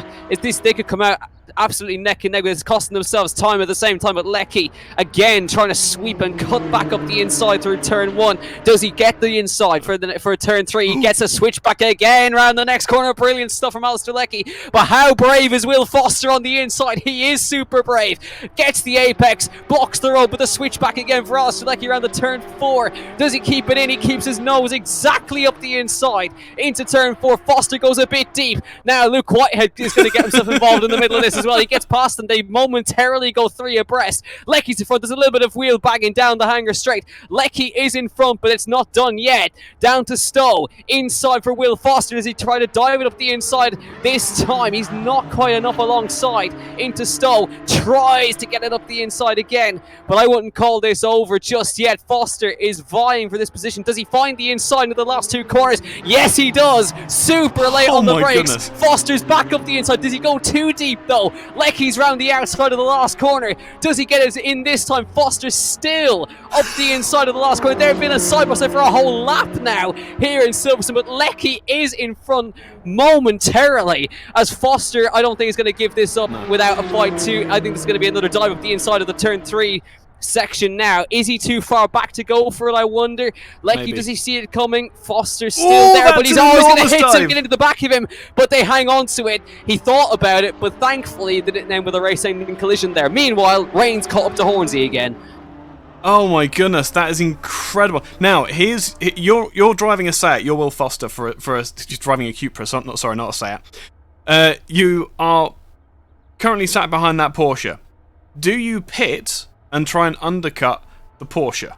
they could come out absolutely neck and neck. It's costing themselves time at the same time. But Leckie again trying to sweep and cut back up the inside through turn 1. Does he get the inside for turn 3? He gets a switchback again round the next corner. Brilliant stuff from Alistair Leckie. But how brave is Will Foster on the inside? He is super brave. Gets the apex, blocks the road, but the switchback again for Alistair Leckie around the turn 4. Does he keep it in? He keeps his nose exactly up the inside into turn 4. Foster goes a bit deep. Now Luke Whitehead is going to get himself involved in the middle of this as well. He gets past them. They momentarily go 3 abreast. Leckie's in front. There's a little bit of wheel bagging down the hanger straight. Leckie is in front, but it's not done yet. Down to Stowe. Inside for Will Foster as he tried to dive it up the inside. This time he's not quite enough alongside. Into Stowe. Tries to get it up the inside again, but I wouldn't call this over just yet. Foster is vying for this position. Does he find the inside of the last 2 corners? Yes, he does. Super late on the brakes. Goodness. Foster's back up the inside. Does he go too deep though? Leckie's round the outside of the last corner. Does he get it in this time? Foster's still up the inside of the last corner. They've been a side-by-side for a whole lap now here in Silverstone, but Leckie is in front momentarily as Foster, I don't think, is going to give this up without a fight too. I think there's going to be another dive up the inside of the turn 3 section now. Is he too far back to go for it, I wonder? Leckie, does he see it coming? Foster's still there, but he's always going to hit him, get into the back of him, but they hang on to it. He thought about it, but thankfully they didn't end with a race-ending collision there. Meanwhile, Rain's caught up to Hornsey again. Oh my goodness, that is incredible. Now, you're driving a Seat. You're Will Foster just driving a Cupra. Not a Seat. You are currently sat behind that Porsche. Do you pit and try and undercut the Porsche?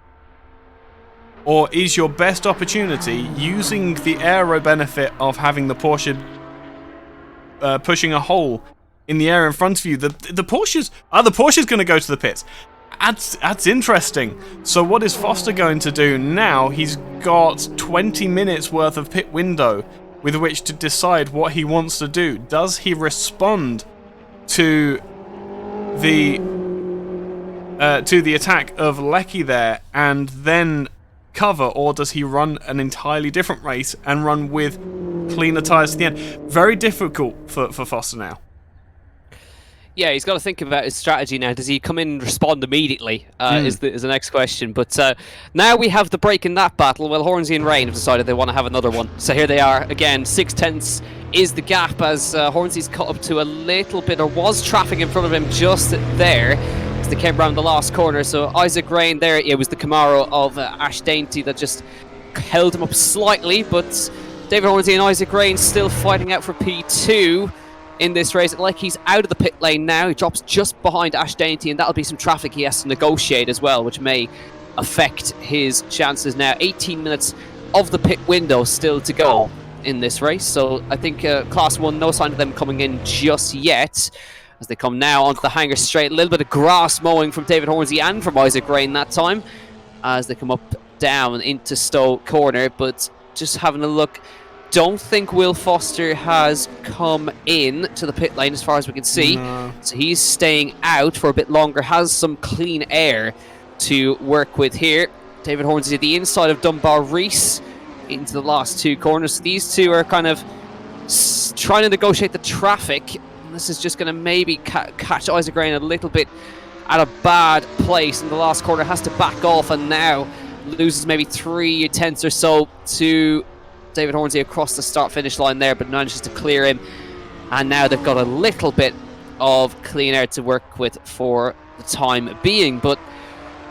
Or is your best opportunity using the aero benefit of having the Porsche pushing a hole in the air in front of you? The Porsche's going to go to the pits. That's interesting. So what is Foster going to do now? He's got 20 minutes worth of pit window with which to decide what he wants to do. Does he respond to the attack of Lecky there and then cover, or does he run an entirely different race and run with cleaner tyres to the end? Very difficult for Foster now. Yeah, he's got to think about his strategy now. Does he come in and respond immediately? Is the next question. But now we have the break in that battle. Well, Hornsey and Rain have decided they want to have another one. So here they are again. 6/10 is the gap as Hornsey's cut up to a little bit. There was traffic in front of him just there as they came around the last corner. So Isaac Rain there. It was the Camaro of Ash Dainty that just held him up slightly. But David Hornsey and Isaac Rain still fighting out for P2. In this race, like he's out of the pit lane now. He drops just behind Ash Dainty, and that'll be some traffic he has to negotiate as well, which may affect his chances now. 18 minutes of the pit window still to go in this race, so I think Class 1, no sign of them coming in just yet. As they come now onto the hangar straight, a little bit of grass mowing from David Hornsey and from Isaac Rain that time, as they come up down into Stowe Corner, but just having a look. Don't think Will Foster has come in to the pit lane as far as we can see. No. So he's staying out for a bit longer, has some clean air to work with here. David Hornsey at the inside of Dunbar Reese into the last two corners. So these two are kind of trying to negotiate the traffic. And this is just going to maybe catch Isaac Rain a little bit at a bad place in the last corner. Has to back off and now loses maybe 3/10 or so to David Hornsey across the start-finish line there, but manages to clear him. And now they've got a little bit of clean air to work with for the time being. But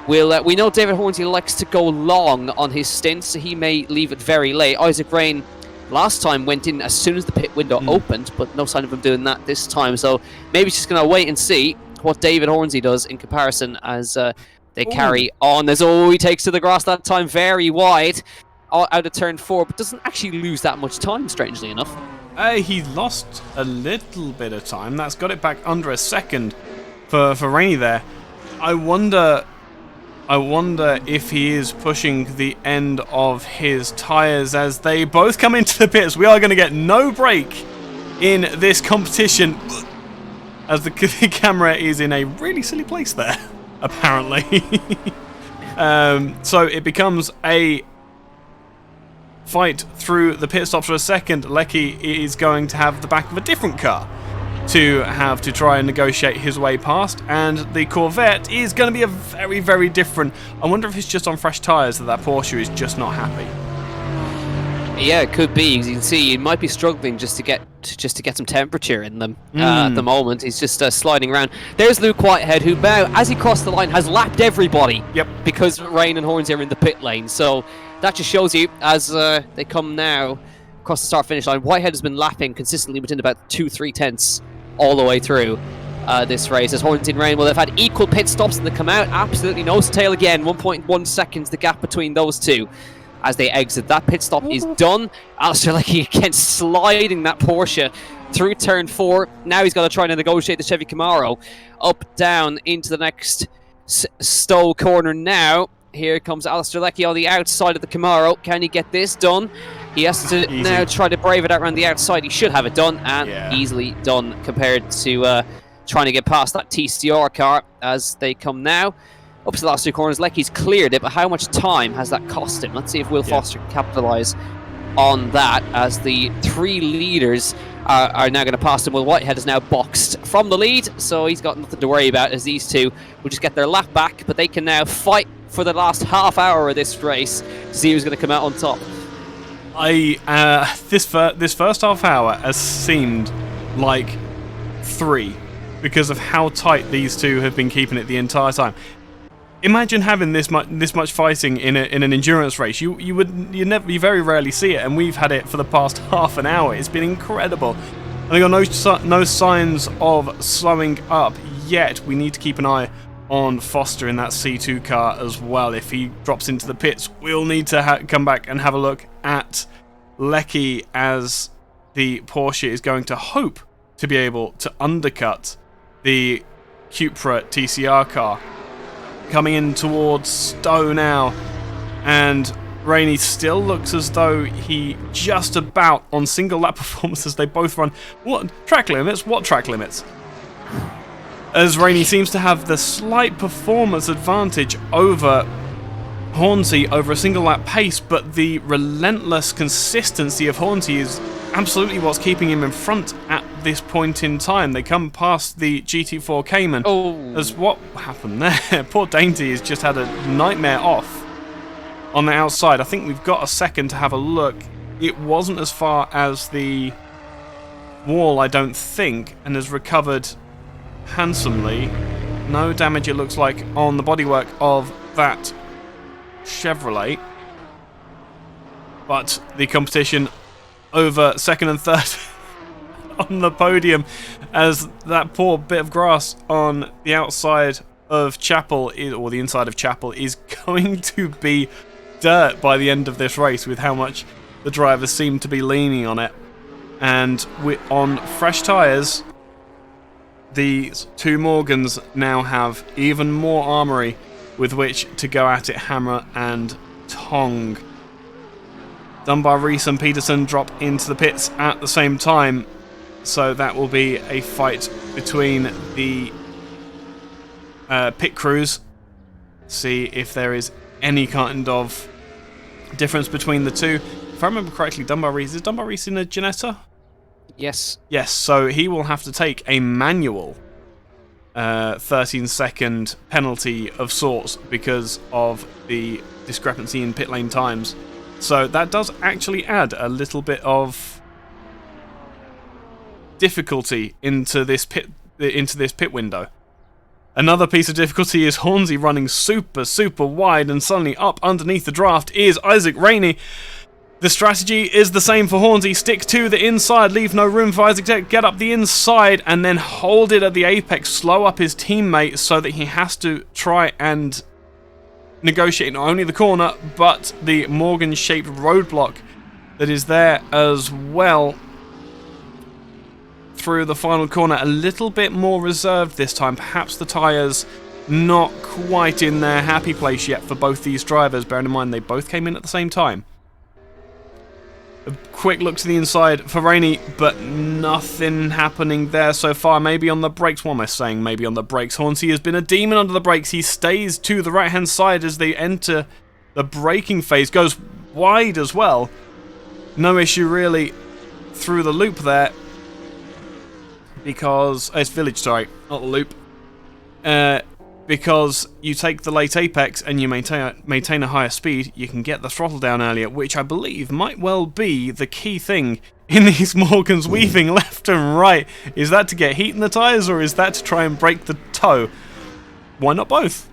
we know David Hornsey likes to go long on his stints, so he may leave it very late. Isaac Rain last time went in as soon as the pit window opened, but no sign of him doing that this time. So maybe he's just going to wait and see what David Hornsey does in comparison as they carry on. As he takes to the grass that time very wide. Out of turn 4, but doesn't actually lose that much time, strangely enough. He lost a little bit of time. That's got it back under a second for Rainey there. I wonder if he is pushing the end of his tyres as they both come into the pits. We are going to get no break in this competition as the camera is in a really silly place there, apparently. So it becomes a fight through the pit stops for a second. Lecky is going to have the back of a different car to have to try and negotiate his way past, and the Corvette is going to be a very, very different. I wonder if it's just on fresh tyres that Porsche is just not happy. Yeah, it could be. As you can see, he might be struggling just to get some temperature in them at the moment. He's just sliding around. There's Luke Whitehead, who now, as he crossed the line, has lapped everybody. Yep. Because Rain and Hornsey are in the pit lane. So that just shows you, as they come now across the start-finish line, Whitehead has been lapping consistently within about 2-3 tenths all the way through this race. As Hornsey and Rain will have had equal pit stops and they come out. Absolutely nose to tail again. 1.1 seconds the gap between those two. As they exit, that pit stop is done. Alistair Lecky again sliding that Porsche through turn 4. Now he's got to try and negotiate the Chevy Camaro up, down into the next Stowe corner now. Here comes Alistair Lecky on the outside of the Camaro. Can he get this done? He has to now try to brave it out around the outside. He should have it done, and easily done compared to trying to get past that TCR car as they come now. Up to the last two corners, Lecky's cleared it, but how much time has that cost him? Let's see if Will Foster can capitalise on that as the three leaders are now going to pass him. Will Whitehead is now boxed from the lead, so he's got nothing to worry about as these two will just get their lap back, but they can now fight for the last half hour of this race to see who's going to come out on top. This first half hour has seemed like 3 because of how tight these two have been keeping it the entire time. Imagine having this much fighting in an endurance race. You very rarely see it, and we've had it for the past half an hour. It's been incredible. And they got no signs of slowing up yet. We need to keep an eye on Foster in that C2 car as well. If he drops into the pits, we'll need to come back and have a look at Lecky as the Porsche is going to hope to be able to undercut the Cupra TCR car. coming in towards Stowe now, and Rainey still looks as though he just about on single lap performances. They both run what track limits? What track limits? As Rainey seems to have the slight performance advantage over Hornsey over a single lap pace, but the relentless consistency of Hornsey is absolutely what's keeping him in front at this point in time. They come past the GT4 Cayman. As what happened there? Poor Dainty has just had a nightmare off on the outside. I think we've got a second to have a look. It wasn't as far as the wall, I don't think, and has recovered handsomely. No damage, it looks like, on the bodywork of that Chevrolet. But the competition over second and third on the podium, as that poor bit of grass on the outside of Chapel, or the inside of Chapel, is going to be dirt by the end of this race with how much the drivers seem to be leaning on it. And on fresh tyres, these two Morgans now have even more armoury with which to go at it hammer and tong. Dunbar, Rees and Peterson drop into the pits at the same time, so that will be a fight between the pit crews. See if there is any kind of difference between the two. If I remember correctly, Dunbar Rees, is Dunbar Rees in a Ginetta? Yes. Yes, so he will have to take a manual 13-second penalty of sorts because of the discrepancy in pit lane times. So that does actually add a little bit of difficulty into this pit window. Another piece of difficulty is Hornsey running super wide, and suddenly up underneath the draft is Isaac Rainey. The strategy is the same for Hornsey. Stick to the inside, leave no room for Isaac to get up the inside, and then hold it at the apex, slow up his teammate so that he has to try and negotiate not only the corner, but the Morgan-shaped roadblock that is there as well through the final corner. A little bit more reserved this time. Perhaps the tyres not quite in their happy place yet for both these drivers, bearing in mind they both came in at the same time. A quick look to the inside for Rainey, but nothing happening there so far. Maybe on the brakes. What am I saying? Maybe on the brakes. Hornsey has been a demon under the brakes. He stays to the right-hand side as they enter the braking phase. Goes wide as well. No issue really through the loop there. Because... it's Village, sorry. Not the loop. Because you take the late apex and you maintain a higher speed, you can get the throttle down earlier, which I believe might well be the key thing in these Morgans weaving left and right. Is that to get heat in the tyres, or is that to try and break the toe? Why not both?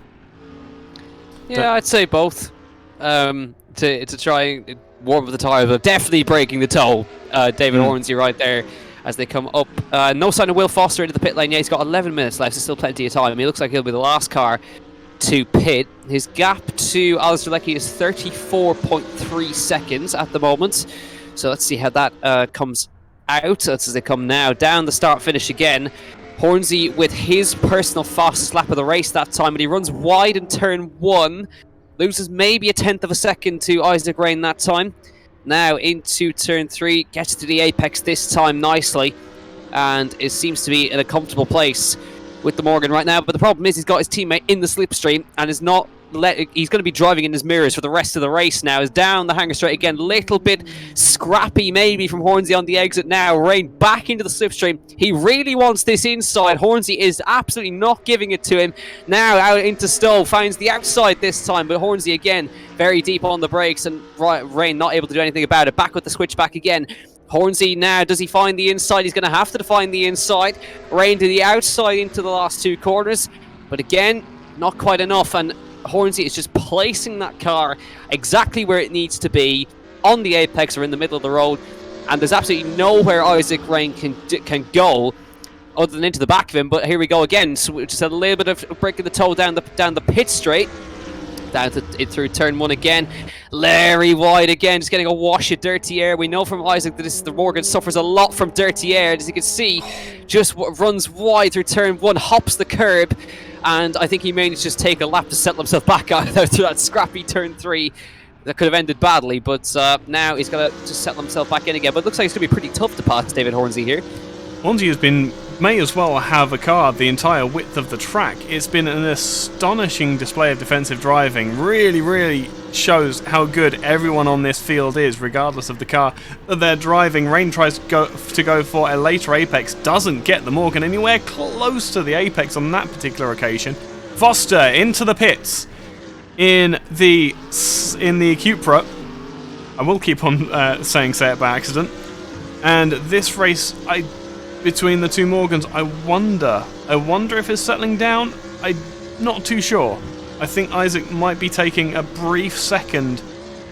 Yeah, I'd say both. To try and warm up the tyre, but definitely breaking the toe. David Hornsey right there. As they come up. No sign of Will Foster into the pit lane. Yeah, he's got 11 minutes left. There's still plenty of time. He looks like he'll be the last car to pit. His gap to Alistair Leckie is 34.3 seconds at the moment. So let's see how that comes out. That's as they come now down the start-finish again. Hornsey with his personal fastest lap of the race that time, but he runs wide in turn 1. Loses maybe a tenth of a second to Isaac Rain that time. Now into turn 3, gets to the apex this time nicely, and it seems to be in a comfortable place with the Morgan right now. But the problem is he's got his teammate in the slipstream and is not he's going to be driving in his mirrors for the rest of the race now. Is down the hanger straight again, little bit scrappy maybe from Hornsey on the exit now. Rain back into the slipstream. He really wants this inside. Hornsey is absolutely not giving it to him. Now out into Stowe, finds the outside this time, but Hornsey again very deep on the brakes, and Rain not able to do anything about it. Back with the switchback again. Hornsey now, does he find the inside? He's going to have to find the inside. Rain to the outside into the last two corners, but again, not quite enough, and Hornsey is just placing that car exactly where it needs to be, on the apex or in the middle of the road, and there's absolutely nowhere Isaac Rain can go other than into the back of him. But here we go again, so just a little bit of breaking the toe down the pit straight. Down to it through turn 1 again. Larry wide again, just getting a wash of dirty air. We know from Isaac that the Morgan suffers a lot from dirty air. As you can see, just runs wide through turn 1, hops the curb. and I think he managed to just take a lap to settle himself back out there through that scrappy turn 3. That could have ended badly, but now he's got to just settle himself back in again. But it looks like it's going to be pretty tough to pass David Hornsey here. Hornsey may as well have a car the entire width of the track. It's been an astonishing display of defensive driving. Really, really shows how good everyone on this field is, regardless of the car that they're driving. Rain tries to go for a later apex, doesn't get the Morgan anywhere close to the apex on that particular occasion. Foster into the pits in the Cupra. I will keep on saying it by accident. And this race, between the two Morgans, I wonder if it's settling down. I'm not too sure. I think Isaac might be taking a brief second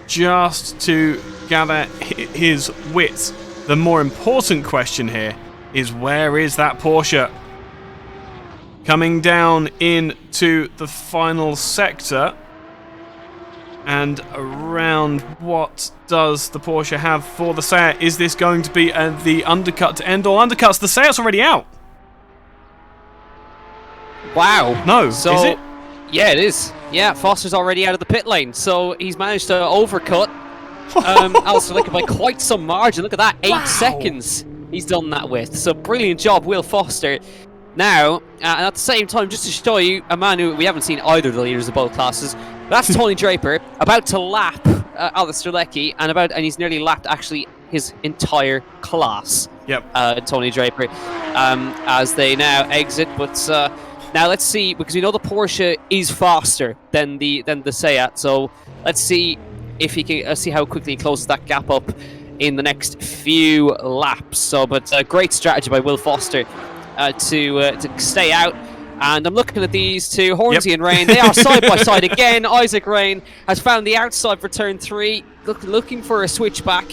just to gather his wits. The more important question here is, where is that Porsche? Coming down into the final sector. And around, what does the Porsche have for the Seat? Is this going to be the undercut to end all undercuts? The Seat's already out. Wow. No, so, is it? Yeah, it is. Yeah, Foster's already out of the pit lane, so he's managed to overcut Alistair Lickett by quite some margin. Look at that, 8 seconds he's done that with. So brilliant job, Will Foster. Now, and at the same time, just to show you a man who we haven't seen either of the leaders of both classes, that's Tony Draper, about to lap Alistair Leckie, and he's nearly lapped actually his entire class. Yep. Tony Draper, as they now exit. But now let's see, because we know the Porsche is faster than the Seat. So let's see if he can see how quickly he closes that gap up in the next few laps. So, but great strategy by Will Foster to stay out. And I'm looking at these two, Hornsey and Rain. They are side by side again. Isaac Rain has found the outside for turn 3, looking for a switchback.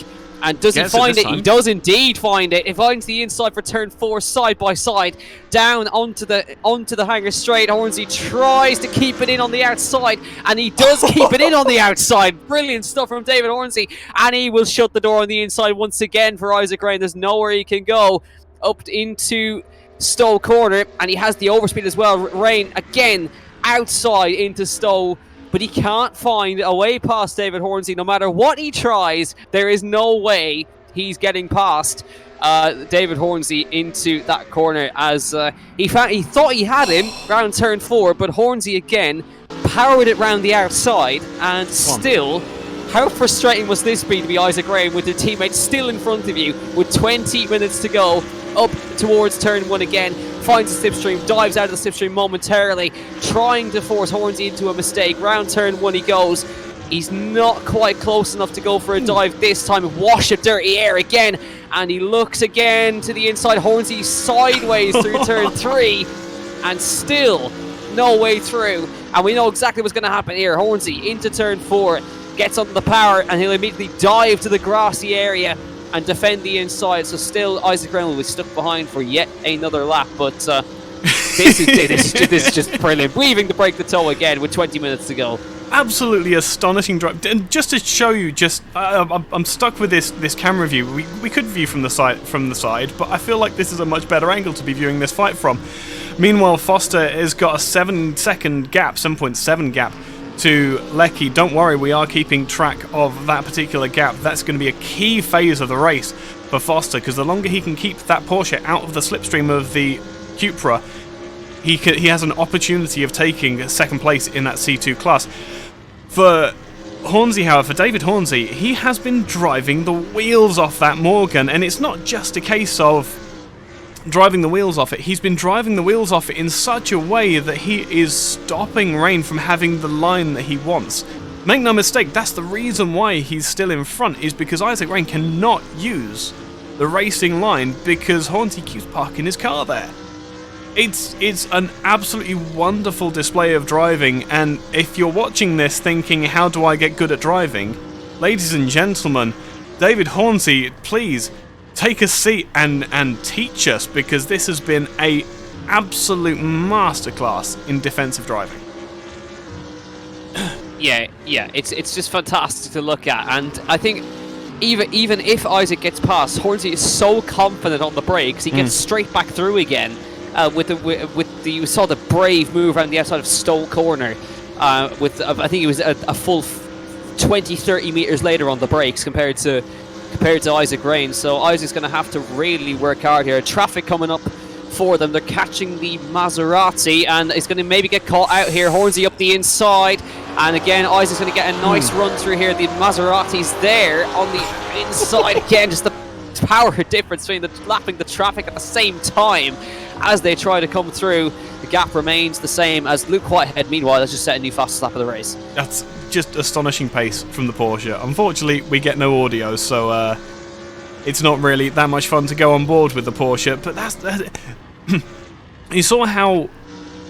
And does he find it? He does indeed find it. He finds the inside for turn 4, side by side, down onto the hanger straight. Hornsey tries to keep it in on the outside, and he does keep it in on the outside. Brilliant stuff from David Hornsey, and he will shut the door on the inside once again for Isaac Rain. There's nowhere he can go up into Stowe corner, and he has the overspeed as well. Rain again outside into Stowe, but he can't find a way past David Hornsey. No matter what he tries, there is no way he's getting past David Hornsey into that corner, as he thought he had him round turn 4, but Hornsey again powered it round the outside, and still, how frustrating must this be to be Isaac Rain with your teammate still in front of you with 20 minutes to go, up towards turn 1 again, finds the slipstream, dives out of the slipstream momentarily, trying to force Hornsey into a mistake. Round turn 1 he goes. He's not quite close enough to go for a dive this time. Wash of dirty air again, and he looks again to the inside. Hornsey sideways through turn 3, and still no way through. And we know exactly what's going to happen here. Hornsey into turn 4, gets on the power, and he'll immediately dive to the grassy area and defend the inside. So still Isaac Rain will be stuck behind for yet another lap, but this is just brilliant. Weaving to break the toe again with 20 minutes to go. Absolutely astonishing drive. And just to show you, I'm stuck with this camera view. We could view from the side, but I feel like this is a much better angle to be viewing this fight from. Meanwhile, Foster has got a 7.7 gap to Leckie. Don't worry, we are keeping track of that particular gap. That's going to be a key phase of the race for Foster, because the longer he can keep that Porsche out of the slipstream of the Cupra, he has an opportunity of taking second place in that C2 class. For Hornsey, however, for David Hornsey, he has been driving the wheels off that Morgan, and it's not just a case of driving the wheels off it. He's been driving the wheels off it in such a way that he is stopping Rain from having the line that he wants. Make no mistake, that's the reason why he's still in front, is because Isaac Rain cannot use the racing line because Hornsey keeps parking his car there. It's an absolutely wonderful display of driving, and if you're watching this thinking, how do I get good at driving? Ladies and gentlemen, David Hornsey, please take a seat and teach us, because this has been a absolute masterclass in defensive driving. Yeah, it's just fantastic to look at, and I think even if Isaac gets past, Hornsey is so confident on the brakes, he gets straight back through again, You saw the brave move around the outside of Stoll Corner. I think it was a full 20-30 meters later on the brakes compared to Isaac Rain. So Isaac's going to have to really work hard here. Traffic coming up for them. They're catching the Maserati, and it's going to maybe get caught out here. Hornsey up the inside, and again Isaac's going to get a nice run through here. The Maserati's there on the inside again. Just the power difference between lapping the traffic at the same time as they try to come through. The gap remains the same as Luke Whitehead, meanwhile, has just set a new fastest lap of the race. That's just astonishing pace from the Porsche. Unfortunately, we get no audio, so it's not really that much fun to go on board with the Porsche. But that's you saw how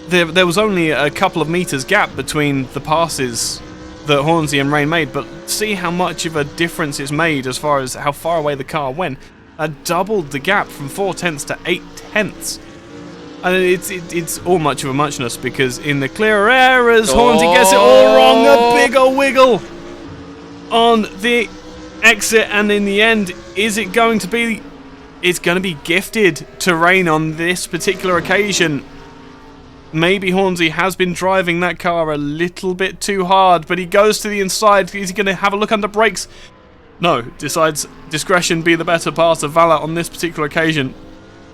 there was only a couple of meters gap between the passes that Hornsey and Rain made, but see how much of a difference it's made as far as how far away the car went. Doubled the gap from 0.4 to 0.8. And it's all much of a muchness, because in the clearer areas, Hornsey gets it all wrong. A big ol' wiggle on the exit, and in the end, is it going to be? It's going to be gifted to Rain on this particular occasion. Maybe Hornsey has been driving that car a little bit too hard, but he goes to the inside. Is he going to have a look under brakes? No, decides discretion be the better part of valor on this particular occasion.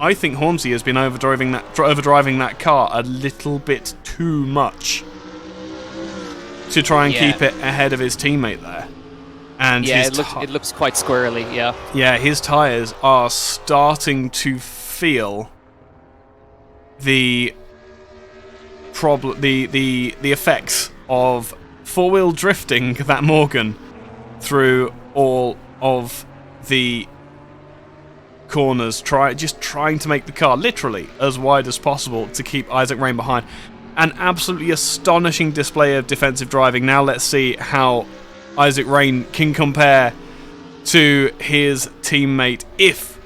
I think Hornsey has been overdriving that car a little bit too much to try and keep it ahead of his teammate there. And it looks quite squirrely. Yeah, his tyres are starting to feel the effects of four-wheel drifting that Morgan through all of the corners, just trying to make the car literally as wide as possible to keep Isaac Rain behind. An absolutely astonishing display of defensive driving. Now let's see how Isaac Rain can compare to his teammate if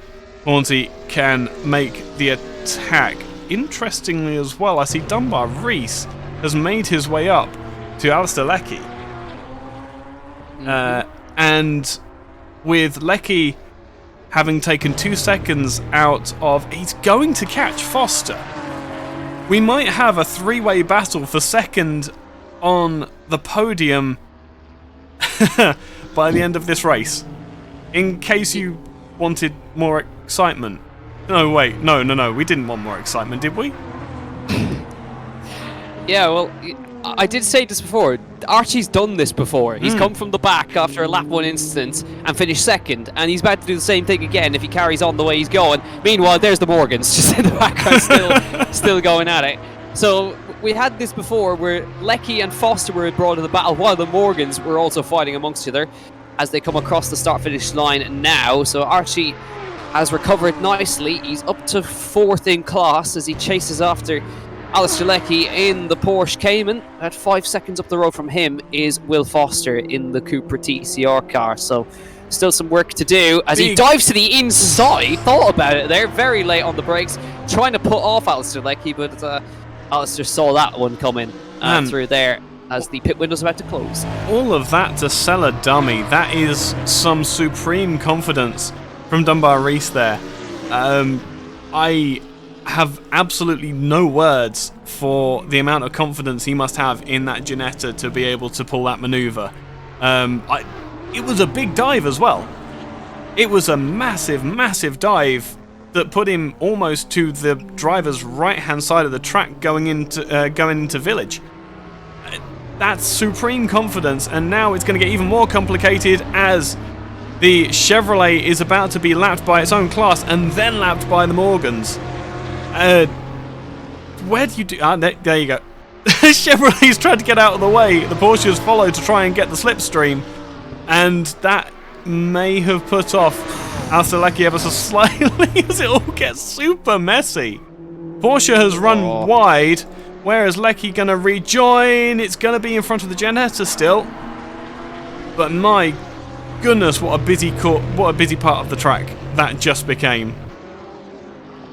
Hornsey can make the attack. Interestingly as well, I see Dunbar Reese has made his way up to Alistair Leckie. And with Leckie having taken 2 seconds out of... He's going to catch Foster. We might have a three-way battle for second on the podium by the end of this race. In case you wanted more excitement. No, wait. No. We didn't want more excitement, did we? Yeah, well, I did say this before. Archie's done this before. He's come from the back after a lap 1 instance and finished second, and he's about to do the same thing again if he carries on the way he's going. Meanwhile, there's the Morgans just in the background still going at it. So we had this before where Leckie and Foster were brought to the battle while the Morgans were also fighting amongst each other as they come across the start-finish line now. So Archie has recovered nicely. He's up to 4th in class as he chases after Alistair Leckie in the Porsche Cayman. At 5 seconds up the road from him is Will Foster in the Cupra TCR car. So still some work to do as he dives to the inside. Thought about it there, very late on the brakes, trying to put off Alistair Leckie, but Alistair saw that one coming through there as the pit window's about to close. All of that to sell a dummy. That is some supreme confidence from Dunbar Reese there. I have absolutely no words for the amount of confidence he must have in that Ginetta to be able to pull that manoeuvre. It was a big dive as well. It was a massive dive that put him almost to the driver's right-hand side of the track going into Village. That's supreme confidence, and now it's going to get even more complicated as the Chevrolet is about to be lapped by its own class and then lapped by the Morgans. Where do you do... there you go. Chevrolet's tried to get out of the way. The Porsches followed to try and get the slipstream, and that may have put off Alistair Leckie ever so slightly as it all gets super messy. Porsche has run wide. Where is Leckie going to rejoin? It's going to be in front of the Ginetta still. But my goodness, what a busy part of the track that just became.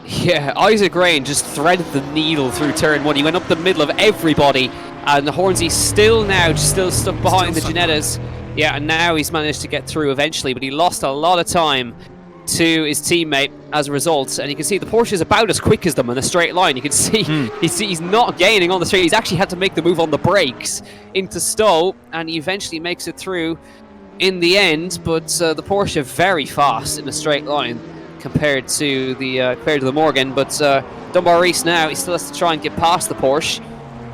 Yeah, Isaac Rain just threaded the needle through turn 1. He went up the middle of everybody, and Hornsey's still stuck behind the Ginettas. Yeah, and now he's managed to get through eventually, but he lost a lot of time to his teammate as a result, and you can see the Porsche is about as quick as them in a straight line. You can see he's not gaining on the straight. He's actually had to make the move on the brakes into Stowe, and he eventually makes it through in the end. But the Porsche very fast in a straight line compared to the Morgan. But Dunbar Reese now, he still has to try and get past the Porsche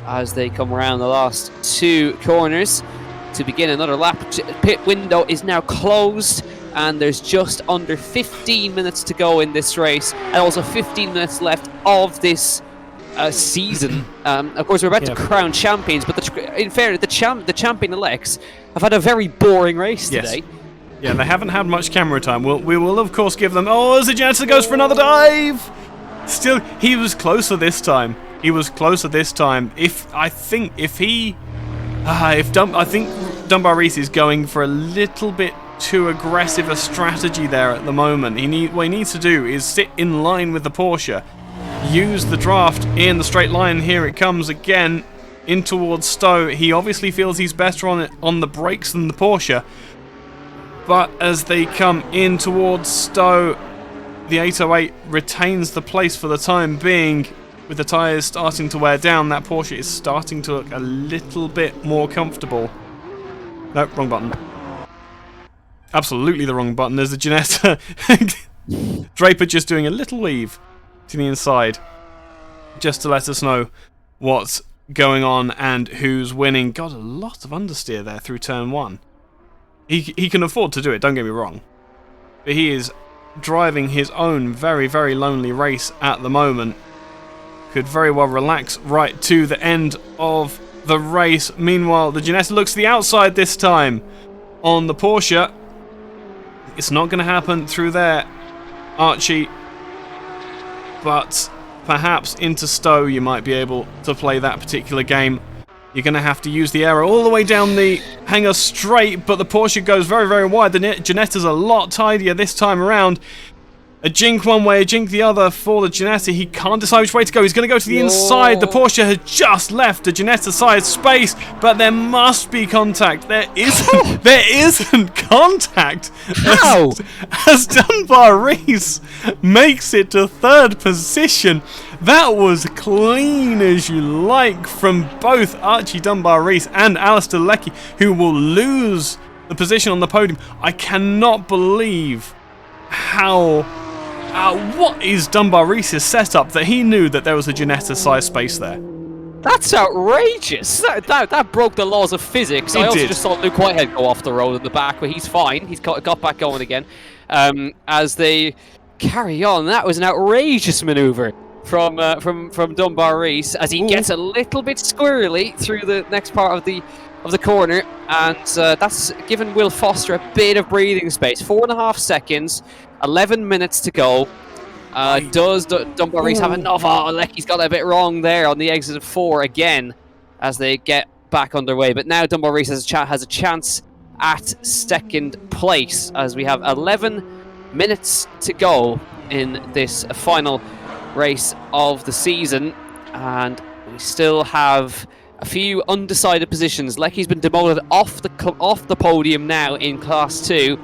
as they come around the last 2 corners to begin another lap. Pit window is now closed, and there's just under 15 minutes to go in this race, and also 15 minutes left of this season. Of course, we're about to crown champions, but in fairness, the champion-elects have had a very boring race today. Yeah, they haven't had much camera time. We will, of course, give them... Oh, as the Janetta goes for another dive! Still, he was closer this time. I think Dunbar Reese is going for a little bit too aggressive a strategy there at the moment. What he needs to do is sit in line with the Porsche, use the draft in the straight line. Here it comes again in towards Stowe. He obviously feels he's better on the brakes than the Porsche, but as they come in towards Stowe, the 808 retains the place for the time being. With the tyres starting to wear down, that Porsche is starting to look a little bit more comfortable. No, wrong button. Absolutely the wrong button. There's the Ginetta. Draper just doing a little weave to the inside, just to let us know what's going on and who's winning. Got a lot of understeer there through turn 1. He can afford to do it, don't get me wrong. But he is driving his own very, very lonely race at the moment. Could very well relax right to the end of the race. Meanwhile, the Ginetta looks to the outside this time on the Porsche. It's not going to happen through there, Archie. But perhaps into Stowe you might be able to play that particular game. You're going to have to use the aero all the way down the hanger straight, but the Porsche goes very, very wide. The Ginetta's a lot tidier this time around. A jink one way, a jink the other for the Ginetta. He can't decide which way to go. He's going to go to the inside. The Porsche has just left the Ginetta side space, but there must be contact. There isn't. There isn't contact. How? As Dunbar Reese makes it to 3rd position. That was clean as you like from both Archie Dunbar Reese and Alistair Leckie, who will lose the position on the podium. I cannot believe how... what is Dunbar Reese's setup that he knew that there was a Ginetta size space there? That's outrageous. That broke the laws of physics. I also just saw Luke Whitehead go off the road in the back, but he's fine. He's got back going again. As they carry on, that was an outrageous manoeuvre from Dunbar Reese as he gets a little bit squirrely through the next part of the corner, and that's given Will Foster a bit of breathing space. 4.5 seconds. 11 minutes to go. Does Dunbar Reese have enough? Oh, Leckie's got a bit wrong there on the exit of 4 again as they get back underway. But now Dunbar Reese has a chance at 2nd place as we have 11 minutes to go in this final race of the season. And we still have a few undecided positions. Leckie's been demoted off the podium now in Class 2.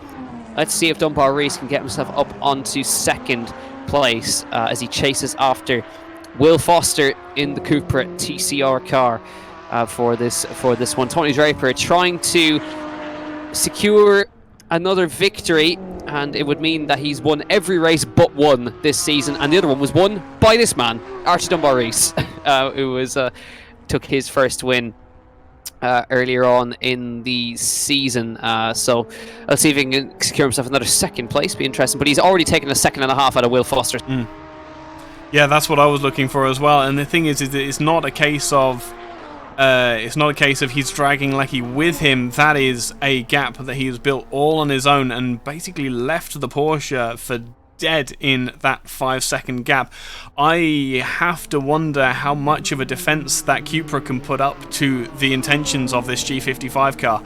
Let's see if Dunbar Reese can get himself up onto 2nd place as he chases after Will Foster in the Cupra TCR car for this one. Tony Draper trying to secure another victory, and it would mean that he's won every race but one this season, and the other one was won by this man, Archie Dunbar Reese, who took his first win earlier on in the season. So let's see if he can secure himself another 2nd place. Be interesting, but he's already taken a 2.5 out of Will Foster. Yeah, that's what I was looking for as well. And the thing is it's not a case of he's dragging Leckie with him. That is a gap that he has built all on his own and basically left the Porsche for dead in that 5-second gap. I have to wonder how much of a defense that Cupra can put up to the intentions of this G55 car.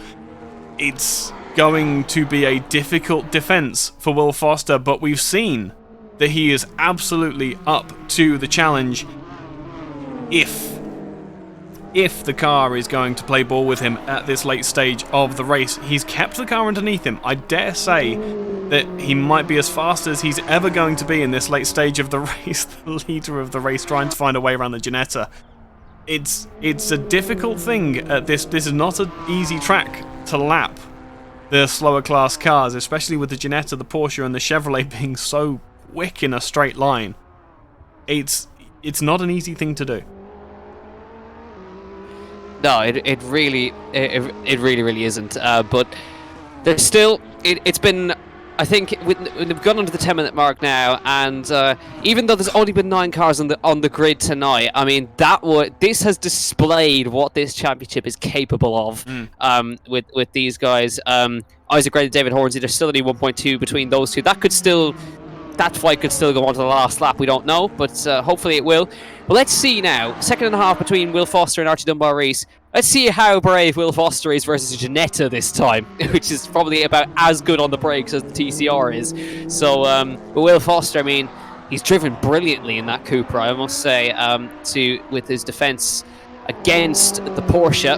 It's going to be a difficult defense for Will Foster, but we've seen that he is absolutely up to the challenge if the car is going to play ball with him at this late stage of the race. He's kept the car underneath him. I dare say that he might be as fast as he's ever going to be in this late stage of the race, the leader of the race trying to find a way around the Ginetta. It's a difficult thing. This is not an easy track to lap the slower class cars, especially with the Ginetta, the Porsche, and the Chevrolet being so quick in a straight line. It's not an easy thing to do. No, it really isn't. But there's still it's been. I think we've gone under the 10-minute mark now, and even though there's only been 9 cars on the grid tonight, I mean this has displayed what this championship is capable of. With these guys, Isaac Gray and David Hornsey, there's still only 1.2 between those two. That fight could still go on to the last lap. We don't know, but hopefully it will. But let's see now. Second and a half between Will Foster and Archie Dunbar-Rees. Let's see how brave Will Foster is versus Ginetta this time, which is probably about as good on the brakes as the TCR is. So, but Will Foster, I mean, he's driven brilliantly in that Cupra, I must say, with his defence against the Porsche.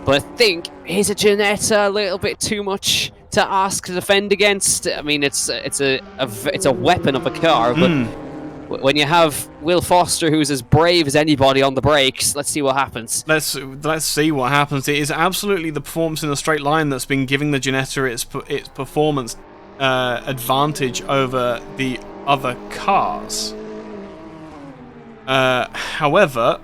But I think is a Ginetta a little bit too much to ask to defend against. I mean, it's a weapon of a car, but when you have Will Foster, who's as brave as anybody on the brakes, let's see what happens. Let's see what happens. It is absolutely the performance in a straight line that's been giving the Ginetta its performance advantage over the other cars. However,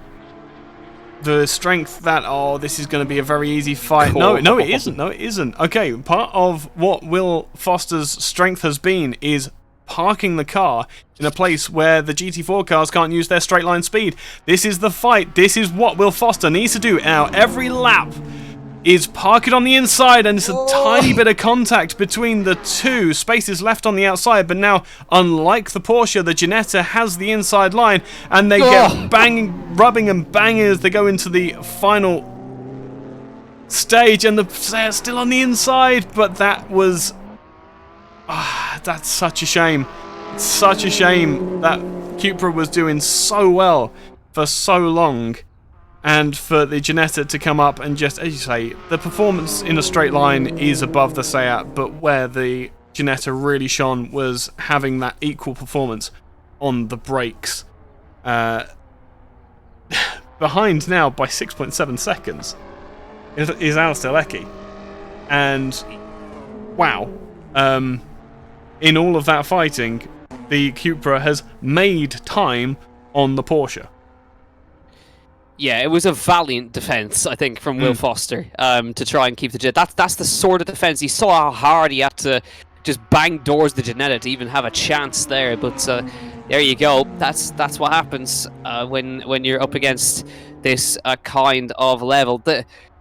the strength that, this is going to be a very easy fight. No, it isn't. Okay, part of what Will Foster's strength has been is parking the car in a place where the GT4 cars can't use their straight line speed. This is the fight. This is what Will Foster needs to do. Now, every lap is park it on the inside, and it's a tiny bit of contact between the two. Space is left on the outside, but now, unlike the Porsche, the Ginetta has the inside line, and they get rubbing and banging as they go into the final stage, and the Seat's still on the inside, but that was... that's such a shame. It's such a shame that Cupra was doing so well for so long, and for the Ginetta to come up and just, as you say, the performance in a straight line is above the Seat, but where the Ginetta really shone was having that equal performance on the brakes. Behind now by 6.7 seconds is Alistair Leckie. And, wow. In all of that fighting, the Cupra has made time on the Porsche. Yeah, it was a valiant defence, I think, from Will Foster to try and keep the Ginetta. That's the sort of defence. You saw how hard he had to just bang doors the Ginetta to even have a chance there. But there you go. That's what happens when you're up against this kind of level.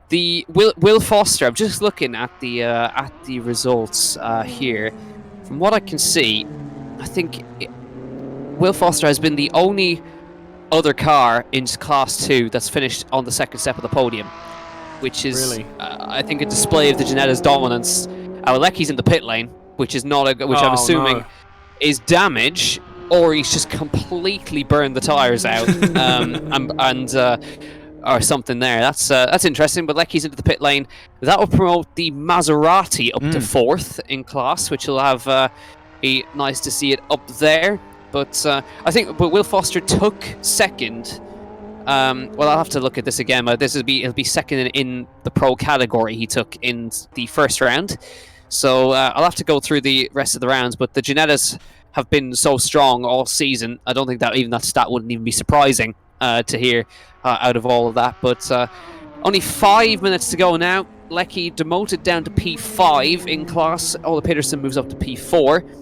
The Will Foster. I'm just looking at the results here. From what I can see, I think Will Foster has been the only other car in Class 2 that's finished on the second step of the podium, which is, really? I think, a display of the Ginetta's dominance. Leckie's in the pit lane, which is not which I'm assuming is damage, or he's just completely burned the tyres out, or something there. That's interesting. But Leckie's into the pit lane. That will promote the Maserati up to 4th in class, which will have be nice to see it up there. But I think Will Foster took second. Well, I'll have to look at this again. But it'll be second in the pro category he took in the first round. So I'll have to go through the rest of the rounds. But the Ginettas have been so strong all season. I don't think that stat wouldn't even be surprising to hear out of all of that. But only 5 minutes to go now. Leckie demoted down to P5 in class. Ola Peterson moves up to P4.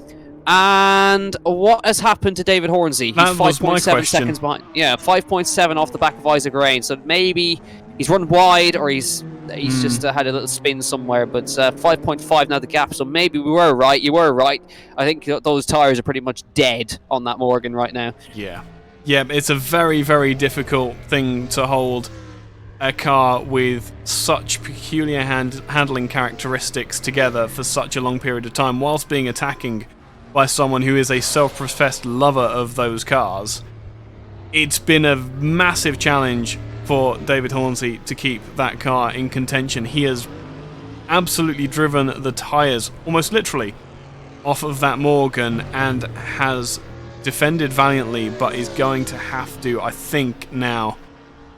And what has happened to David Hornsey? He's 5.7 seconds behind. Yeah, 5.7 off the back of Isaac Rain. So maybe he's run wide, or he's just had a little spin somewhere. But 5.5 now the gap. So maybe we were right. You were right. I think those tyres are pretty much dead on that Morgan right now. Yeah, it's a very, very difficult thing to hold a car with such peculiar handling characteristics together for such a long period of time, whilst being attacking by someone who is a self-professed lover of those cars. It's been a massive challenge for David Hornsey to keep that car in contention. He has absolutely driven the tyres, almost literally, off of that Morgan and has defended valiantly, but is going to have to, I think now,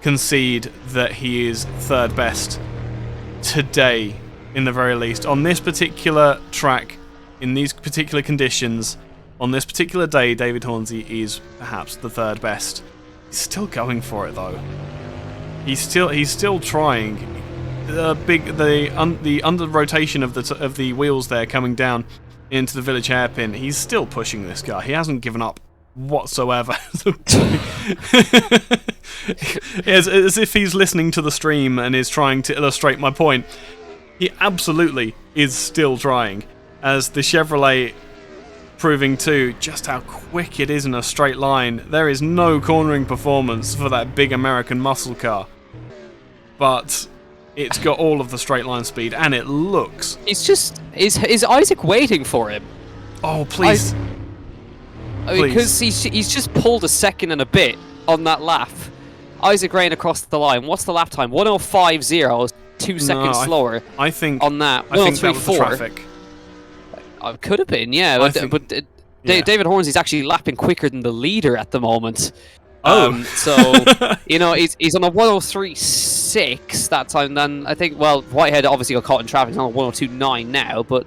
concede that he is third best today, in the very least. On this particular track, in these particular conditions, on this particular day, David Hornsey is perhaps the third best. He's still going for it though. He's still trying. The under rotation of the wheels there coming down into the village hairpin. He's still pushing this guy. He hasn't given up whatsoever. as if he's listening to the stream and is trying to illustrate my point. He absolutely is still trying, as the Chevrolet proving too just how quick it is in a straight line. There is no cornering performance for that big American muscle car, but it's got all of the straight line speed, and it looks... Is Isaac waiting for him? Oh, please. Because he's just pulled a second and a bit on that lap. Isaac Rain across the line. What's the lap time? 1:05.0, 2 seconds slower. I think on that. I think that was the traffic. Could have been, yeah. But David Hornsey's actually lapping quicker than the leader at the moment. So he's on a 1:03.6 that time. Then I think Whitehead obviously got caught in traffic. He's on a 1:02.9 now, but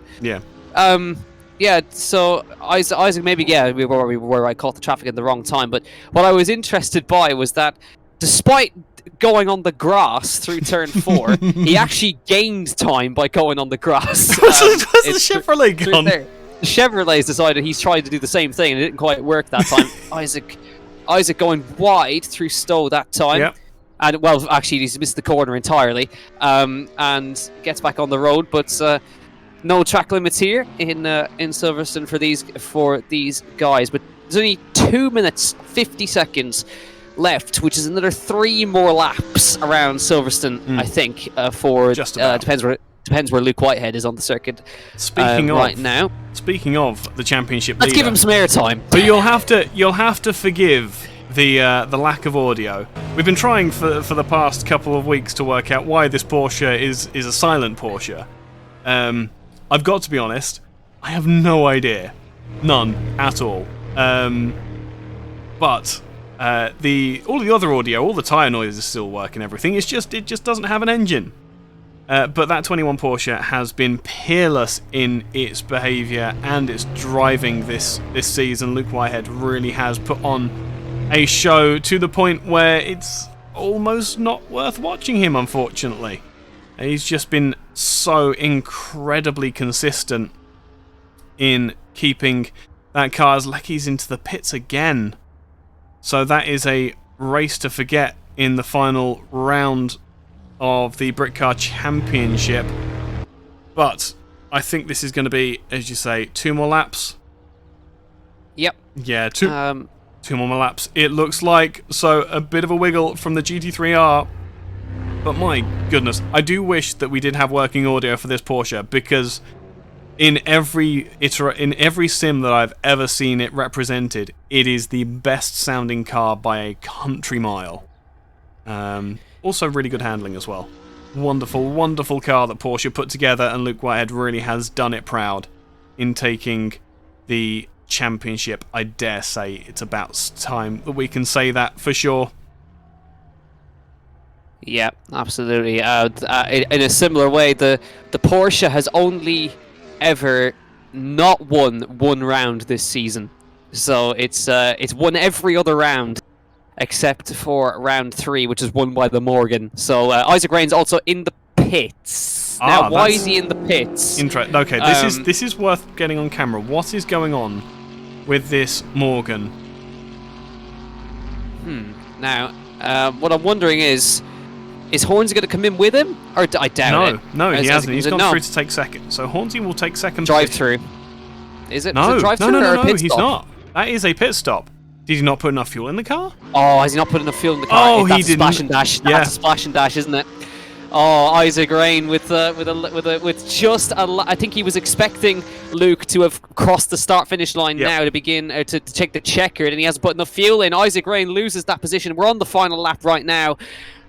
so Isaac maybe we were I caught the traffic at the wrong time. But what I was interested by was that despite going on the grass through turn 4, he actually gained time by going on the grass. Where's the Chevrolet gone? The Chevrolet's decided he's trying to do the same thing, and it didn't quite work that time. Isaac going wide through Stowe that time. Yep. And actually he's missed the corner entirely, and gets back on the road. But no track limits here in Silverstone for these guys. But there's only 2 minutes 50 seconds left, which is another 3 more laps around Silverstone, I think. For just about. Depends where Luke Whitehead is on the circuit. Right now. Speaking of the championship let's leader, give him some airtime. But you'll have to forgive the lack of audio. We've been trying for the past couple of weeks to work out why this Porsche is a silent Porsche. I've got to be honest, I have no idea, none at all. But all the other audio, all the tyre noise is still working. Everything. It just doesn't have an engine. But that 21 Porsche has been peerless in its behaviour and its driving this season. Luke Whitehead really has put on a show to the point where it's almost not worth watching him, unfortunately. He's just been so incredibly consistent in keeping that car as Lecky's into the pits again. So that is a race to forget in the final round of the Brit Car Championship. But I think this is going to be, as you say, 2 more laps. Yep. Yeah, 2 more laps. It looks like, so a bit of a wiggle from the GT3R. But my goodness, I do wish that we did have working audio for this Porsche, because in every sim that I've ever seen it represented, it is the best sounding car by a country mile. Also really good handling as well. Wonderful, wonderful car that Porsche put together, and Luke Whitehead really has done it proud in taking the championship. I dare say it's about time that we can say that for sure. Yeah, absolutely. In a similar way, the Porsche has only ever not won one round this season. So it's won every other round except for round 3, which is won by the Morgan. So Isaac Rain's also in the pits. Now, why is he in the pits? Okay, this is worth getting on camera. What is going on with this Morgan? Now, what I'm wondering is Hornsey going to come in with him? Or I doubt it. No, he hasn't. He's gone through to take second. So Hornsey will take second. Drive through. Is it? No, is it drive through or a pit stop? He's not. That is a pit stop. Did he not put enough fuel in the car? Oh, has he not put enough fuel in the car? Oh, he didn't. Splash and dash. Yeah. That's a splash and dash, isn't it? Oh, Isaac Rain with just I think he was expecting Luke to have crossed the start-finish line now to begin to check the checkered, and he hasn't put enough fuel in. Isaac Rain loses that position. We're on the final lap right now,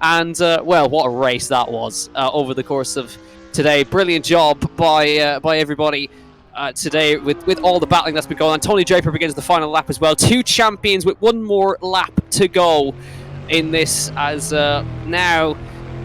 and what a race that was over the course of today. Brilliant job by everybody today with all the battling that's been going on. Tony Draper begins the final lap as well. 2 champions with 1 more lap to go in this, as now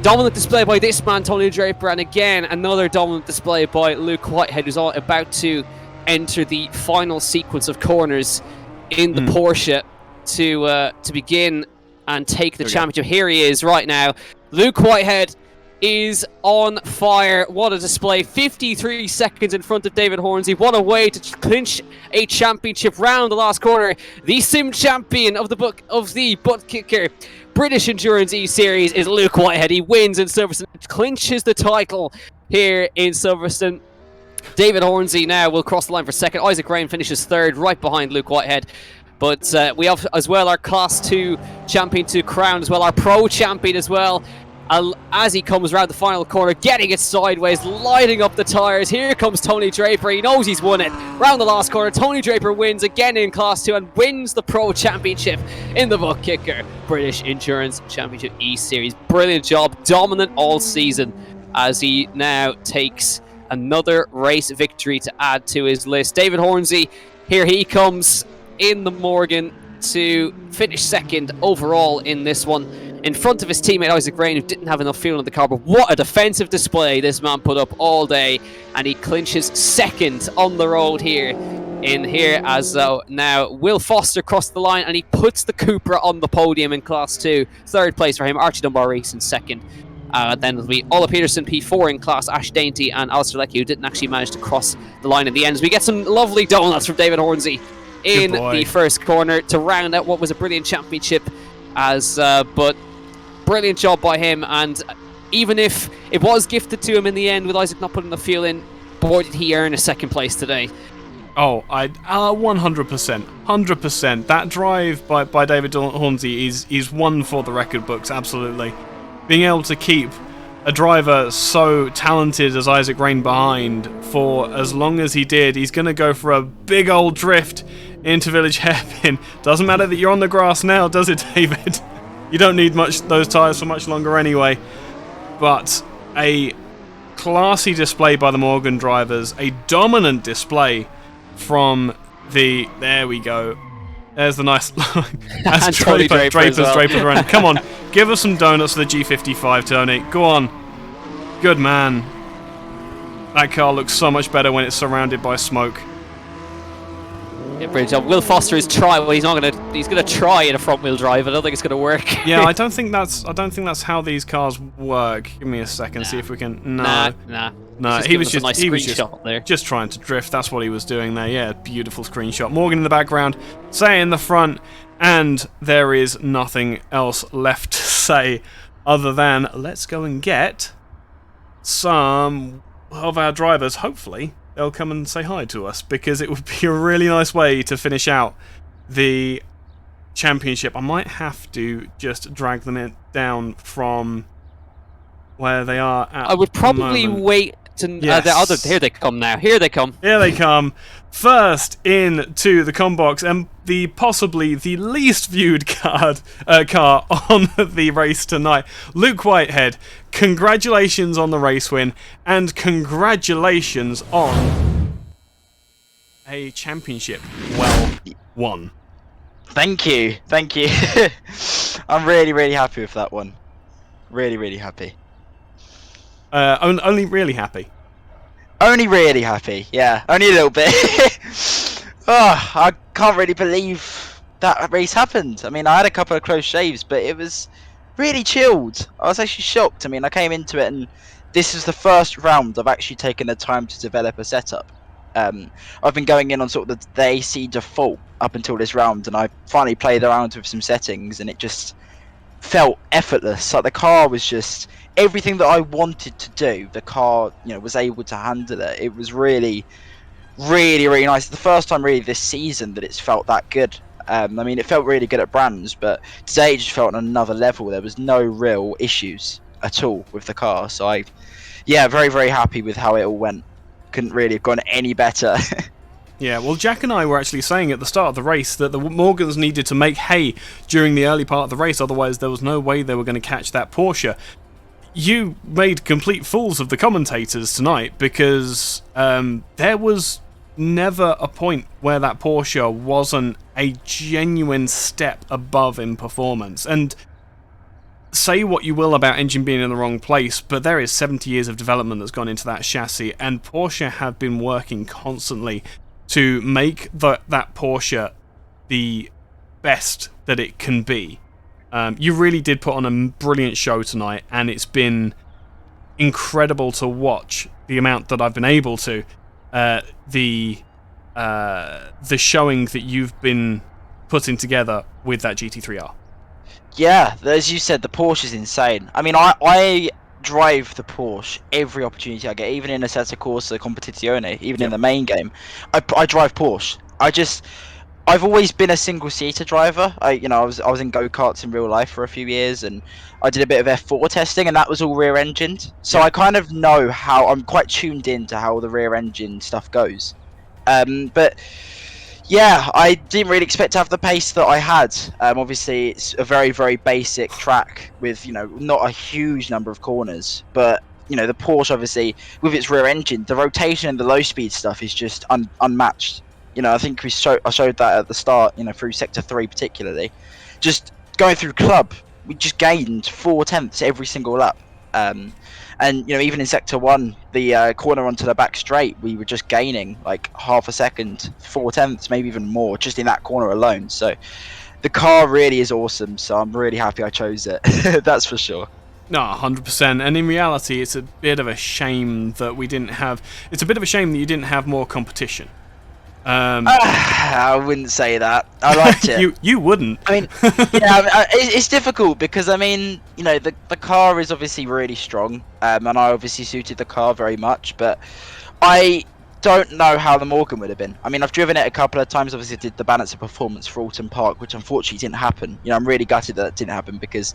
dominant display by this man, Tony Draper, and again another dominant display by Luke Whitehead, who's all about to enter the final sequence of corners in the Porsche to begin and take the championship. Here he is right now. Luke Whitehead is on fire. What a display. 53 seconds in front of David Hornsey. What a way to clinch a championship round the last corner. The sim champion of the butt kicker British Endurance eSeries is Luke Whitehead. He wins in Silverstone, clinches the title here in Silverstone. David Hornsey now will cross the line for second. Isaac Rain finishes third, right behind Luke Whitehead. But we have as well our Class 2 champion to crown as well, our Pro champion as well. As he comes around the final corner, getting it sideways, lighting up the tyres. Here comes Tony Draper. He knows he's won it. Round the last corner, Tony Draper wins again in Class 2 and wins the Pro Championship in the butt kicker British Endurance Championship eSeries. Brilliant job, dominant all season, as he now takes another race victory to add to his list. David Hornsey, here he comes in the Morgan to finish second overall in this one, in front of his teammate Isaac Rain, who didn't have enough fuel in the car. But what a defensive display this man put up all day, and he clinches second on the road here as now Will Foster crossed the line and he puts the Cupra on the podium in Class 2. Third place for him. Archie Dunbar Reese second. Then it'll be Ola Peterson P4 in class, Ash Dainty and Alistair Leckie, who didn't actually manage to cross the line in the end. As we get some lovely donuts from David Hornsey in the first corner to round out what was a brilliant championship. But brilliant job by him, and even if it was gifted to him in the end with Isaac not putting the fuel in, boy did he earn a second place today. Oh, 100%. 100%. That drive by David Hornsey is one for the record books, absolutely. Being able to keep a driver so talented as Isaac Rain behind for as long as he did, he's going to go for a big old drift into Village Hairpin. Doesn't matter that you're on the grass now, does it, David? You don't need those tyres for much longer anyway. But a classy display by the Morgan drivers, a dominant display from the... There we go. There's the nice... That's Draper's around. Come on, give us some donuts for the G55, Tony. Go on. Good man. That car looks so much better when it's surrounded by smoke. Yeah, brilliant job. Will Foster is try. Well, he's gonna try in a front wheel drive. I don't think it's gonna work. Yeah, I don't think that's how these cars work. Give me a second, see if we can. No. He was just trying to drift. That's what he was doing there. Yeah, beautiful screenshot. Morgan in the background, Say in the front, and there is nothing else left to say other than let's go and get some of our drivers. Hopefully they'll come and say hi to us, because it would be a really nice way to finish out the championship. I might have to just drag them down from where they are at. I would probably wait to... Yes. Here they come now. Here they come. Here they come. First into the combox, and possibly the least viewed car on the race tonight. Luke Whitehead, congratulations on the race win, and congratulations on a championship well won. Thank you. I'm really happy with that one. Really happy. Only really happy. Only really happy, yeah. Only a little bit. Oh, I can't really believe that race happened. I mean, I had a couple of close shaves, but it was really chilled. I was actually shocked. I mean, I came into it, and this is the first round I've actually taken the time to develop a setup. I've been going in on sort of the AC default up until this round, and I finally played around with some settings, and it just felt effortless. Like, the car was just... everything that I wanted to do, the car, was able to handle it. It was really nice. The first time really this season that it's felt that good. I mean, it felt really good at Brands, but today it just felt on another level. There was no real issues at all with the car. So very happy with how it all went. Couldn't really have gone any better. Yeah, well, Jack and I were actually saying at the start of the race that the Morgans needed to make hay during the early part of the race, otherwise there was no way they were going to catch that Porsche. you made complete fools of the commentators tonight because there was never a point where that Porsche wasn't a genuine step above in performance. And say what you will about engine being in the wrong place, but there is 70 years of development that's gone into that chassis, and Porsche have been working constantly to make that Porsche the best that it can be. You really did put on a brilliant show tonight, and it's been incredible to watch the amount that I've been able to. The showing that you've been putting together with that GT3R. Yeah, as you said, the Porsche is insane. I mean, I drive the Porsche every opportunity I get, even in Assetto Corsa Competizione, even in the main game. I drive Porsche. I've always been a single-seater driver. I was in go-karts in real life for a few years, and I did a bit of F4 testing, and that was all rear-engined. So I kind of know how, I'm quite tuned in to how the rear-engine stuff goes. But yeah, I didn't really expect to have the pace that I had. Obviously, it's a very, very basic track with, not a huge number of corners. But, the Porsche, obviously, with its rear engine, the rotation and the low-speed stuff is just unmatched. I think I showed that at the start, through Sector 3 particularly. Just going through Club, we just gained 4/10 every single lap. And even in Sector 1, the corner onto the back straight, we were just gaining like half a second, 4/10, maybe even more, just in that corner alone. So the car really is awesome. So I'm really happy I chose it. That's for sure. No, 100%. And in reality, it's a bit of a shame that we didn't have. It's a bit of a shame that you didn't have more competition. I wouldn't say that. I liked it. You wouldn't. I mean, it's difficult because the car is obviously really strong, and I obviously suited the car very much. But I don't know how the Morgan would have been. I mean, I've driven it a couple of times. Obviously, did the balance of performance for Alton Park, which unfortunately didn't happen. I'm really gutted that didn't happen because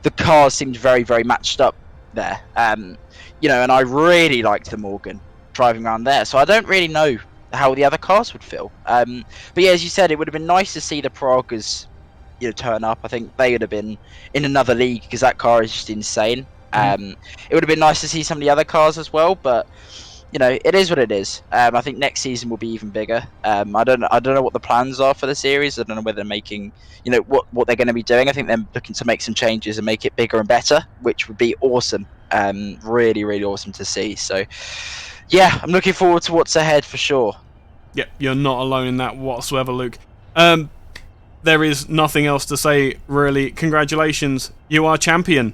the car seemed very, very matched up there. And I really liked the Morgan driving around there. So I don't really know how the other cars would feel. But yeah, as you said, it would have been nice to see the Pragas, turn up. I think they would have been in another league because that car is just insane. It would have been nice to see some of the other cars as well, but it is what it is. I think next season will be even bigger. I don't know what the plans are for the series. I don't know whether they're making, what they're going to be doing. I think they're looking to make some changes and make it bigger and better, which would be awesome. Really, really awesome to see. So yeah, I'm looking forward to what's ahead for sure. Yep, you're not alone in that whatsoever, Luke. There is nothing else to say, really. Congratulations, you are champion.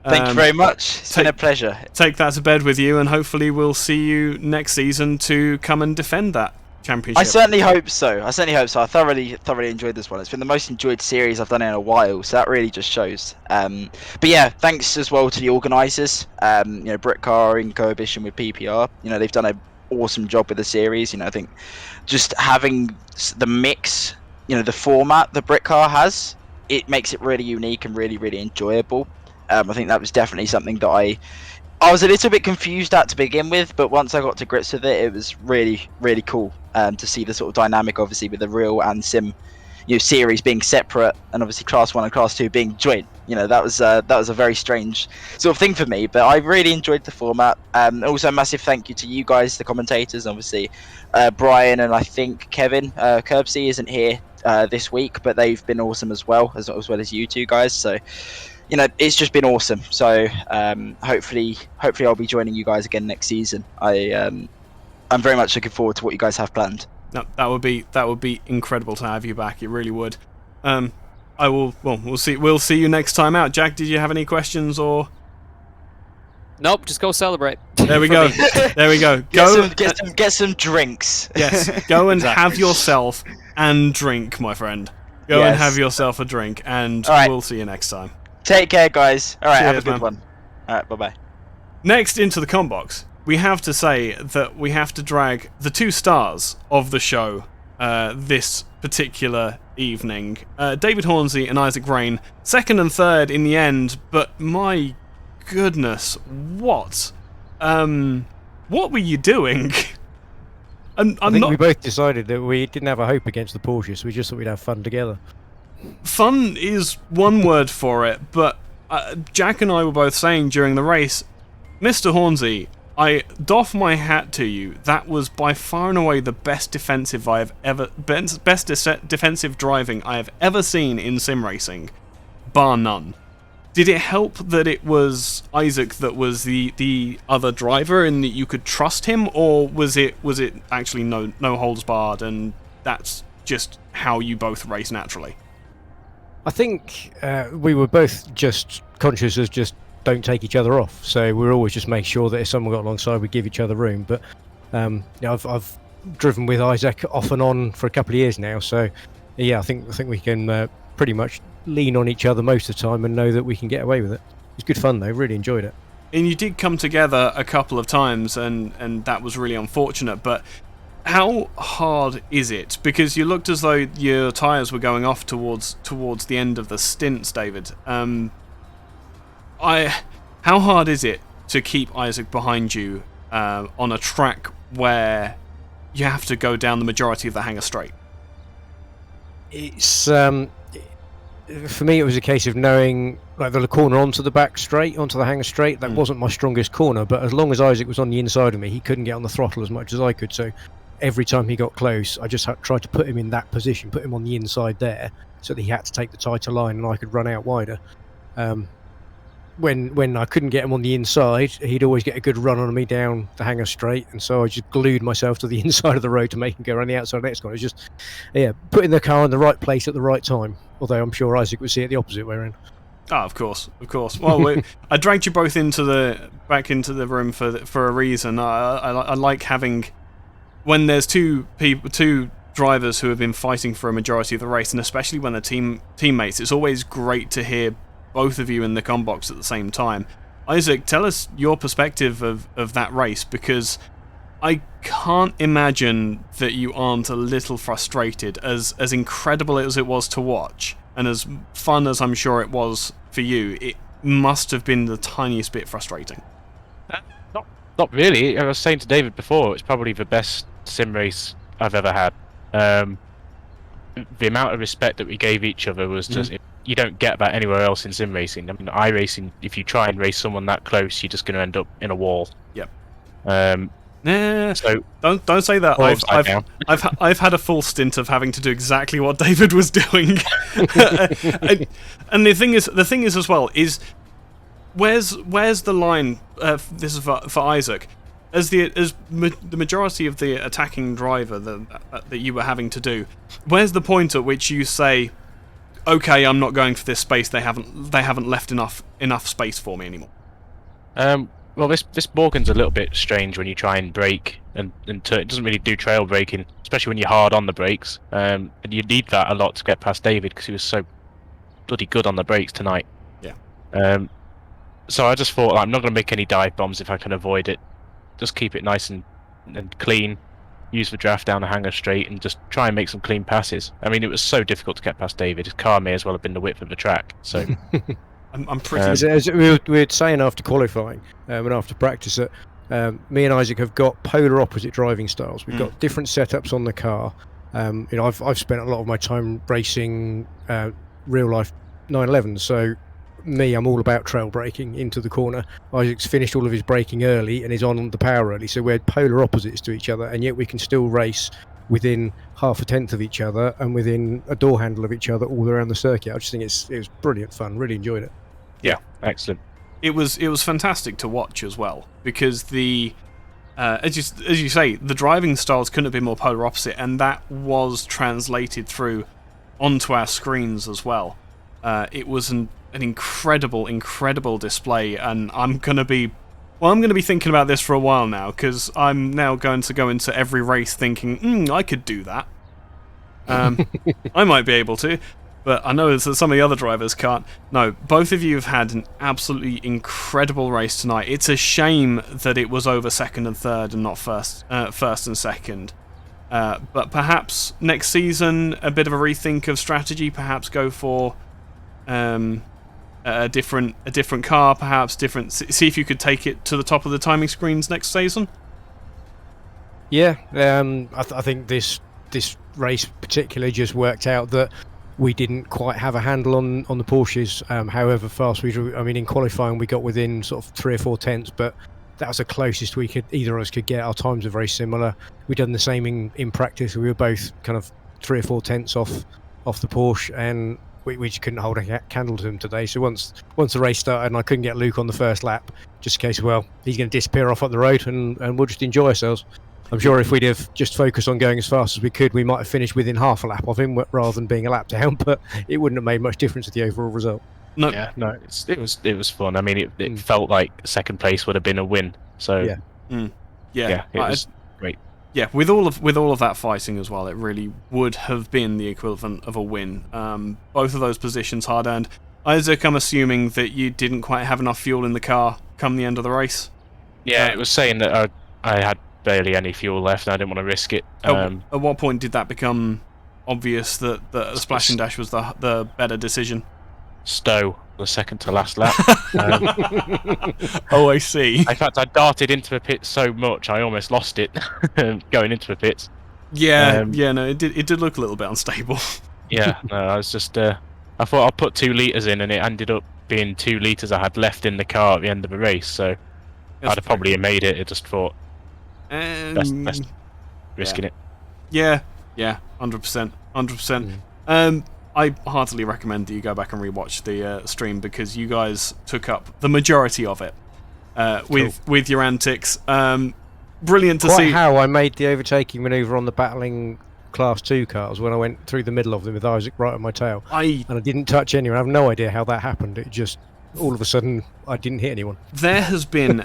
Thank you very much. It's been a pleasure. Take that to bed with you, and hopefully we'll see you next season to come and defend that championship. I certainly hope so. I thoroughly enjoyed this one. It's been the most enjoyed series I've done in a while, so that really just shows. But yeah, thanks as well to the organisers. Britcar in coalition with PPR. They've done an awesome job with the series. I think just having the mix, the format that Britcar has, it makes it really unique and really, really enjoyable. I think that was definitely something that I was a little bit confused at to begin with, but once I got to grips with it, it was really, really cool to see the sort of dynamic, obviously, with the real and sim, series being separate, and obviously Class 1 and Class 2 being joint. That was a very strange sort of thing for me, but I really enjoyed the format. Also, a massive thank you to you guys, the commentators, obviously Brian and I think Kevin Curbsy isn't here this week, but they've been awesome as well as you two guys. So it's just been awesome. So hopefully I'll be joining you guys again next season. I'm very much looking forward to what you guys have planned. No, that would be incredible to have you back. It really would. We'll see you next time out. Jack, did you have any questions or? Nope, just go celebrate. There we go. There we go. Get some drinks. Yes, go and have yourself and drink, my friend. Go and have yourself a drink, and we'll see you next time. Take care, guys. All right, Cheers, have a good one. All right, bye-bye. Next into the combox, we have to say that we have to drag the two stars of the show this particular evening. David Hornsey and Isaac Rain, second and third in the end, but my goodness, what were you doing? I think we both decided that we didn't have a hope against the Porsche, so we just thought we'd have fun together. Fun is one word for it, but Jack and I were both saying during the race, Mr. Hornsey, I doff my hat to you. That was by far and away the best defensive defensive driving I have ever seen in sim racing, bar none. Did it help that it was Isaac that was the other driver and that you could trust him, or was it actually no holds barred and that's just how you both race naturally? I think we were both just conscious as just don't take each other off. So we're always just make sure that if someone got alongside, we give each other room. But I've driven with Isaac off and on for a couple of years now. So yeah, I think we can pretty much lean on each other most of the time and know that we can get away with it. It's good fun though. Really enjoyed it. And you did come together a couple of times, and that was really unfortunate. But how hard is it? Because you looked as though your tyres were going off towards the end of the stints, David. How hard is it to keep Isaac behind you on a track where you have to go down the majority of the hangar straight? It's for me, it was a case of knowing like the corner onto the back straight, onto the hangar straight. That wasn't my strongest corner, but as long as Isaac was on the inside of me, he couldn't get on the throttle as much as I could. So every time he got close, I just tried to put him in that position, put him on the inside there, so that he had to take the tighter line and I could run out wider. When I couldn't get him on the inside, he'd always get a good run on me down the hangar straight, and so I just glued myself to the inside of the road to make him go around the outside of the next corner. It was just, putting the car in the right place at the right time. Although I'm sure Isaac would see it the opposite way around. Oh, of course. Well, I dragged you both back into the room for a reason. I like having, when there's two drivers who have been fighting for a majority of the race, and especially when they're teammates, it's always great to hear both of you in the comm box at the same time. Isaac, tell us your perspective of that race, because I can't imagine that you aren't a little frustrated, as incredible as it was to watch, and as fun as I'm sure it was for you. It must have been the tiniest bit frustrating. Not really. I was saying to David before, it's probably the best sim race I've ever had. The amount of respect that we gave each other was just... You don't get that anywhere else in sim racing. I mean, iRacing, if you try and race someone that close, you're just going to end up in a wall. Yep. So don't say that. I've had a full stint of having to do exactly what David was doing. And the thing is as well is where's the line? This is for Isaac. As the majority of the attacking driver that you were having to do, where's the point at which you say, okay, I'm not going for this space. They haven't left enough space for me anymore. Well, this Morgan's a little bit strange when you try and brake, and it doesn't really do trail braking, especially when you're hard on the brakes. And you need that a lot to get past David because he was so bloody good on the brakes tonight. Yeah. So I just thought, I'm not going to make any dive bombs if I can avoid it. Just keep it nice and clean. Use the draft down the hangar straight and just try and make some clean passes. I mean, it was so difficult to get past David. His car may as well have been the width of the track. So I'm pretty. As we were saying after qualifying and after practice that me and Isaac have got polar opposite driving styles. We've got different setups on the car. I've spent a lot of my time racing real life 911. So I'm all about trail braking into the corner. Isaac's finished all of his braking early and is on the power early, so we're polar opposites to each other, and yet we can still race within half a tenth of each other and within a door handle of each other all around the circuit. I just think it was brilliant fun. Really enjoyed it. Yeah, excellent. It was fantastic to watch as well, because the as you say, the driving styles couldn't have been more polar opposite, and that was translated through onto our screens as well. It was an incredible display, and I'm gonna be thinking about this for a while now, because I'm now going to go into every race thinking, I could do that. I might be able to, but I know that some of the other drivers can't. No, both of you have had an absolutely incredible race tonight. It's a shame that it was over second and third and not first and second. But perhaps next season, a bit of a rethink of strategy. Perhaps go for a different car, perhaps different. See if you could take it to the top of the timing screens next season. Yeah, I think this race particularly just worked out that we didn't quite have a handle on the Porsches. However fast we drew. I mean, in qualifying we got within sort of 3 or 4 tenths, but that was the closest either of us could get. Our times are very similar. We'd done the same in practice. We were both kind of 3 or 4 tenths off the Porsche, and we just couldn't hold a candle to him today. So once the race started and I couldn't get Luke on the first lap, just in case, well, he's going to disappear off up the road and we'll just enjoy ourselves. I'm sure if we'd have just focused on going as fast as we could, we might have finished within half a lap of him rather than being a lap down, but it wouldn't have made much difference to the overall result. No, it was fun. I mean, it felt like second place would have been a win. So Yeah, it was great. Yeah, with all of that fighting as well, it really would have been the equivalent of a win. Both of those positions hard earned. Isaac, I'm assuming that you didn't quite have enough fuel in the car come the end of the race. Yeah, it was saying that I had barely any fuel left, and I didn't want to risk it. At what point did that become obvious that a splash and dash was the better decision? Stowe, the second to last lap. Oh, I see. In fact, I darted into the pit so much I almost lost it going into the pits. Yeah, no, it did look a little bit unstable. Yeah, no, I was just I thought I'll put 2 litres in, and it ended up being 2 litres I had left in the car at the end of the race, so I'd have probably made it. I just thought best risking it. Yeah, 100%. I heartily recommend that you go back and rewatch the stream, because you guys took up the majority of it with your antics. Brilliant to see how I made the overtaking manoeuvre on the battling Class 2 cars when I went through the middle of them with Isaac right on my tail. And I didn't touch anyone. I have no idea how that happened. It just, all of a sudden, I didn't hit anyone. There has been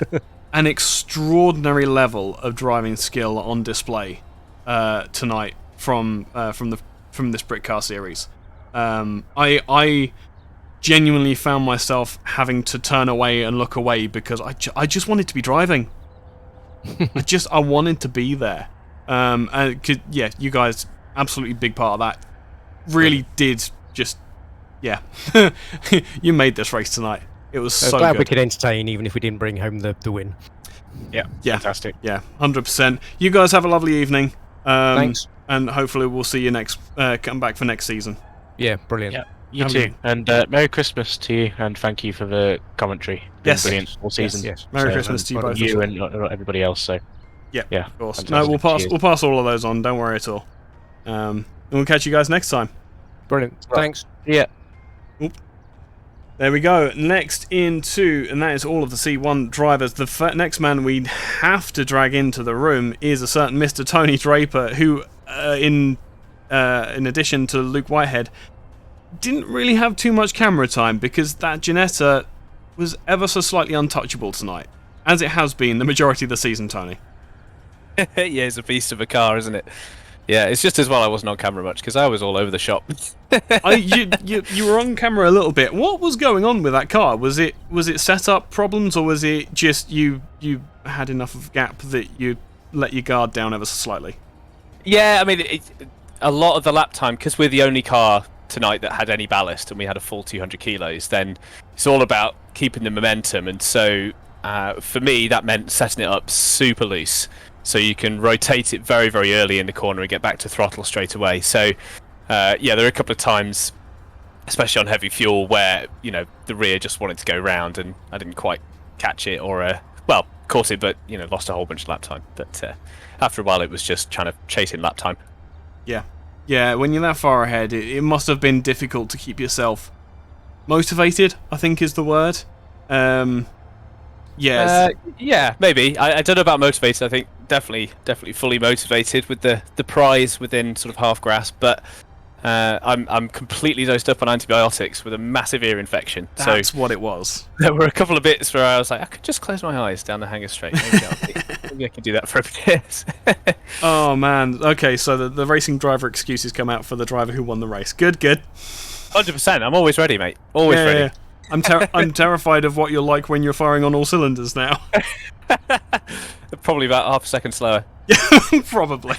an extraordinary level of driving skill on display tonight from this Brit Car series. I genuinely found myself having to turn away and look away because I just wanted to be driving. I wanted to be there. You guys, absolutely big part of that. Really did just, you made this race tonight. It was so glad good. we could entertain even if we didn't bring home the win. Yeah, fantastic. Yeah, 100%. You guys have a lovely evening. Thanks. And hopefully we'll see you come back for next season. Yeah, brilliant. Yeah, you too. And Merry Christmas to you, and thank you for the commentary. Yes. Brilliant all season. Yes. Merry Christmas to you both. You and everybody else. So. Yeah, of course. Fantastic. No, we'll pass all of those on. Don't worry at all. And we'll catch you guys next time. Brilliant. Right. Thanks. Yeah. Oop. There we go. Next into, and that is all of the C1 drivers. The next man we have to drag into the room is a certain Mr. Tony Draper, who, in addition to Luke Whitehead, didn't really have too much camera time because that Ginetta was ever so slightly untouchable tonight, as it has been the majority of the season, Tony. Yeah, it's a beast of a car, isn't it? Yeah, it's just as well I wasn't on camera much because I was all over the shop. You were on camera a little bit. What was going on with that car? Was it setup problems, or was it just you had enough of a gap that you let your guard down ever so slightly? Yeah, I mean, a lot of the lap time, because we're the only car tonight that had any ballast and we had a full 200 kilos, then it's all about keeping the momentum. And so for me, that meant setting it up super loose, so you can rotate it very, very early in the corner and get back to throttle straight away. So, there are a couple of times, especially on heavy fuel, where, the rear just wanted to go round and I didn't quite catch it, or, caught it, but, lost a whole bunch of lap time. But after a while, it was just trying to chase in lap time. Yeah, when you're that far ahead, it must have been difficult to keep yourself motivated, I think is the word. Yes. Yeah, maybe. I don't know about motivated. I think definitely fully motivated with the prize within sort of half grasp, but I'm completely dosed up on antibiotics with a massive ear infection. That's what it was. There were a couple of bits where I was like, I could just close my eyes down the hanger straight. Maybe I can do that for a bit. Oh man. Okay, so the racing driver excuses come out for the driver who won the race. Good. 100%. I'm always ready, mate. Always ready. Yeah. I'm terrified of what you're like when you're firing on all cylinders now. Probably about half a second slower. Probably.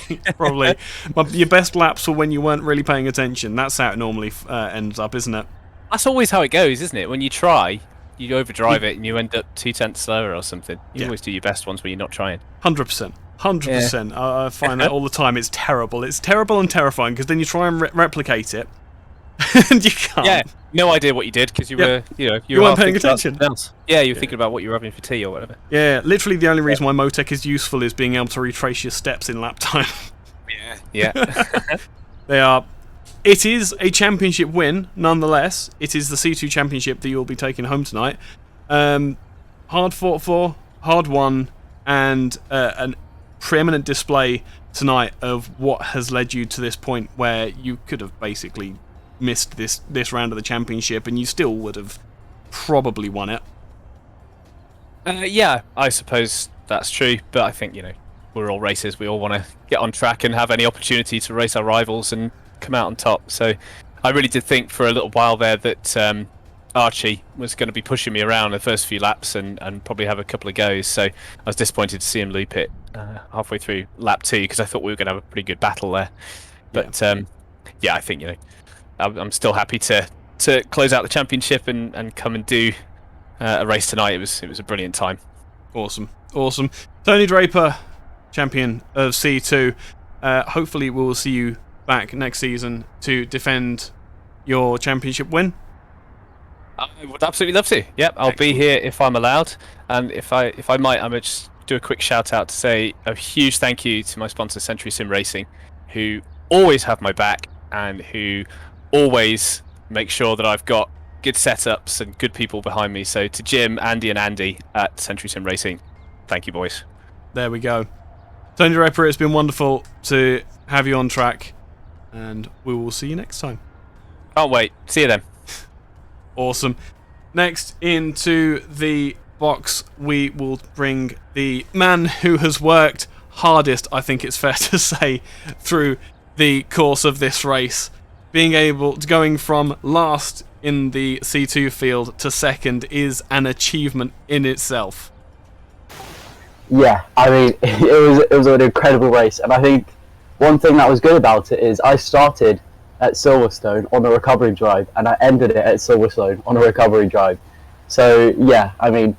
Your best laps were when you weren't really paying attention. That's how it normally ends up, isn't it? That's always how it goes, isn't it? When you try, you overdrive it and you end up 2 tenths slower or something. You always do your best ones when you're not trying. 100%. I find that all the time. It's terrible. It's terrible and terrifying, because then you try and replicate it, and you can't. Yeah, no idea what you did because you Yep. were, You weren't half paying thinking about attention. something else. Yeah, you were thinking about what you were having for tea or whatever. Yeah, literally the only reason why Motec is useful is being able to retrace your steps in lap time. Yeah. They are. It is a championship win, nonetheless. It is the C2 championship that you'll be taking home tonight. Hard fought for, hard won, and an preeminent display tonight of what has led you to this point where you could have basically missed this round of the championship and you still would have probably won it. Yeah, I suppose that's true, but I think, we're all racers. We all want to get on track and have any opportunity to race our rivals and come out on top. So I really did think for a little while there that Archie was going to be pushing me around the first few laps and probably have a couple of goes. So I was disappointed to see him loop it halfway through lap 2 because I thought we were going to have a pretty good battle there. But yeah, I think, I'm still happy to close out the championship and come and do a race tonight. It was a brilliant time. Awesome. Tony Draper, champion of C2. Hopefully we'll see you back next season to defend your championship win. I would absolutely love to. Yep, I'll be here if I'm allowed. And if I might, I'm going to just do a quick shout out to say a huge thank you to my sponsor, Century Sim Racing, who always have my back and who always make sure that I've got good setups and good people behind me. So to Jim, Andy and Andy at Century Sim Racing, thank you, boys. There we go. Tony Draper, it's been wonderful to have you on track, and we will see you next time. Can't wait. See you then. Awesome. Next into the box, we will bring the man who has worked hardest, I think it's fair to say, through the course of this race. Going from last in the C2 field to second is an achievement in itself. Yeah, I mean, it was an incredible race, and I think one thing that was good about it is I started at Silverstone on a recovery drive, and I ended it at Silverstone on a recovery drive. So yeah, I mean,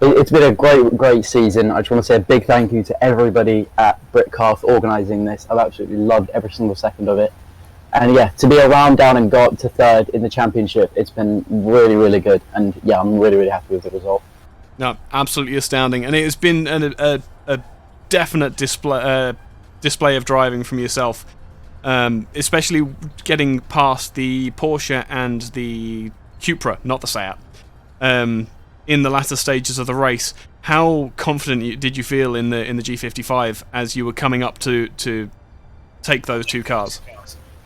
it's been a great season. I just want to say a big thank you to everybody at Britcar for organising this. I've absolutely loved every single second of it. And yeah, to be around down and go up to third in the championship, it's been really good. And yeah, I'm really happy with the result. No, absolutely astounding, and it has been a definite display of driving from yourself, especially getting past the Porsche and the Cupra, not the Seat, in the latter stages of the race. How confident did you feel in the G55 as you were coming up to take those two cars?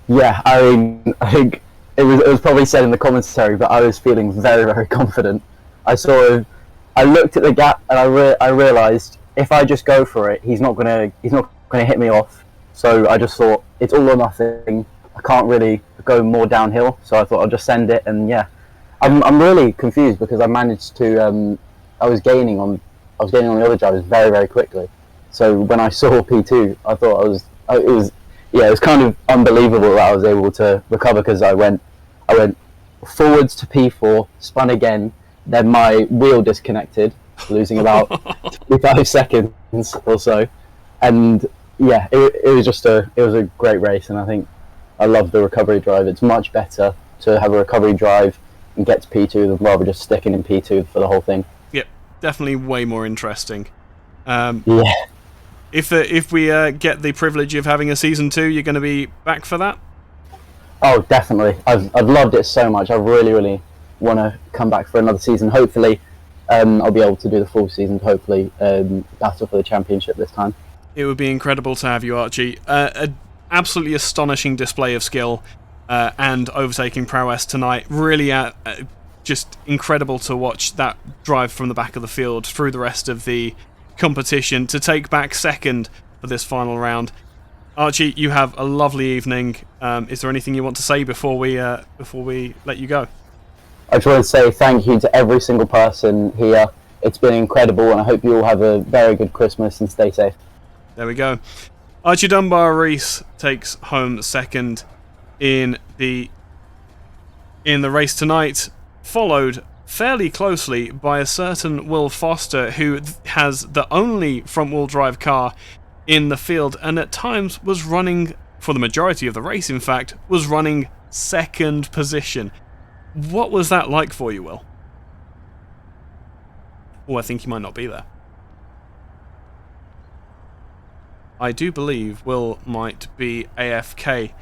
Yeah, I mean, I think it was probably said in the commentary, but I was feeling very confident. I looked at the gap and I realised if I just go for it, he's not gonna hit me off. So I just thought it's all or nothing. I can't really go more downhill, so I thought I'll just send it. And yeah, I'm really confused because I managed to I was gaining on the other drivers very quickly. So when I saw P2, I thought it was kind of unbelievable that I was able to recover because I went forwards to P4, spun again. Then my wheel disconnected, losing about 25 seconds or so, and yeah, it was a great race, and I think I love the recovery drive. It's much better to have a recovery drive and get to P2 than rather just sticking in P2 for the whole thing. Yep, definitely way more interesting. Yeah. If we get the privilege of having a season 2, you're going to be back for that? Oh, definitely. I've loved it so much. I really want to come back for another season. Hopefully, I'll be able to do the full season. Hopefully, battle for the championship this time. It would be incredible to have you, Archie. An absolutely astonishing display of skill and overtaking prowess tonight. Really, just incredible to watch that drive from the back of the field through the rest of the competition to take back second for this final round. Archie, you have a lovely evening. Is there anything you want to say before we let you go? I just want to say thank you to every single person here. It's been incredible, and I hope you all have a very good Christmas and stay safe. There we go. Archie Dunbar-Rees takes home second in the race tonight, followed fairly closely by a certain Will Foster, who has the only front-wheel drive car in the field, and at times was running, for the majority of the race in fact, was running second position. What was that like for you, Will? Oh, I think you might not be there. I do believe Will might be AFK.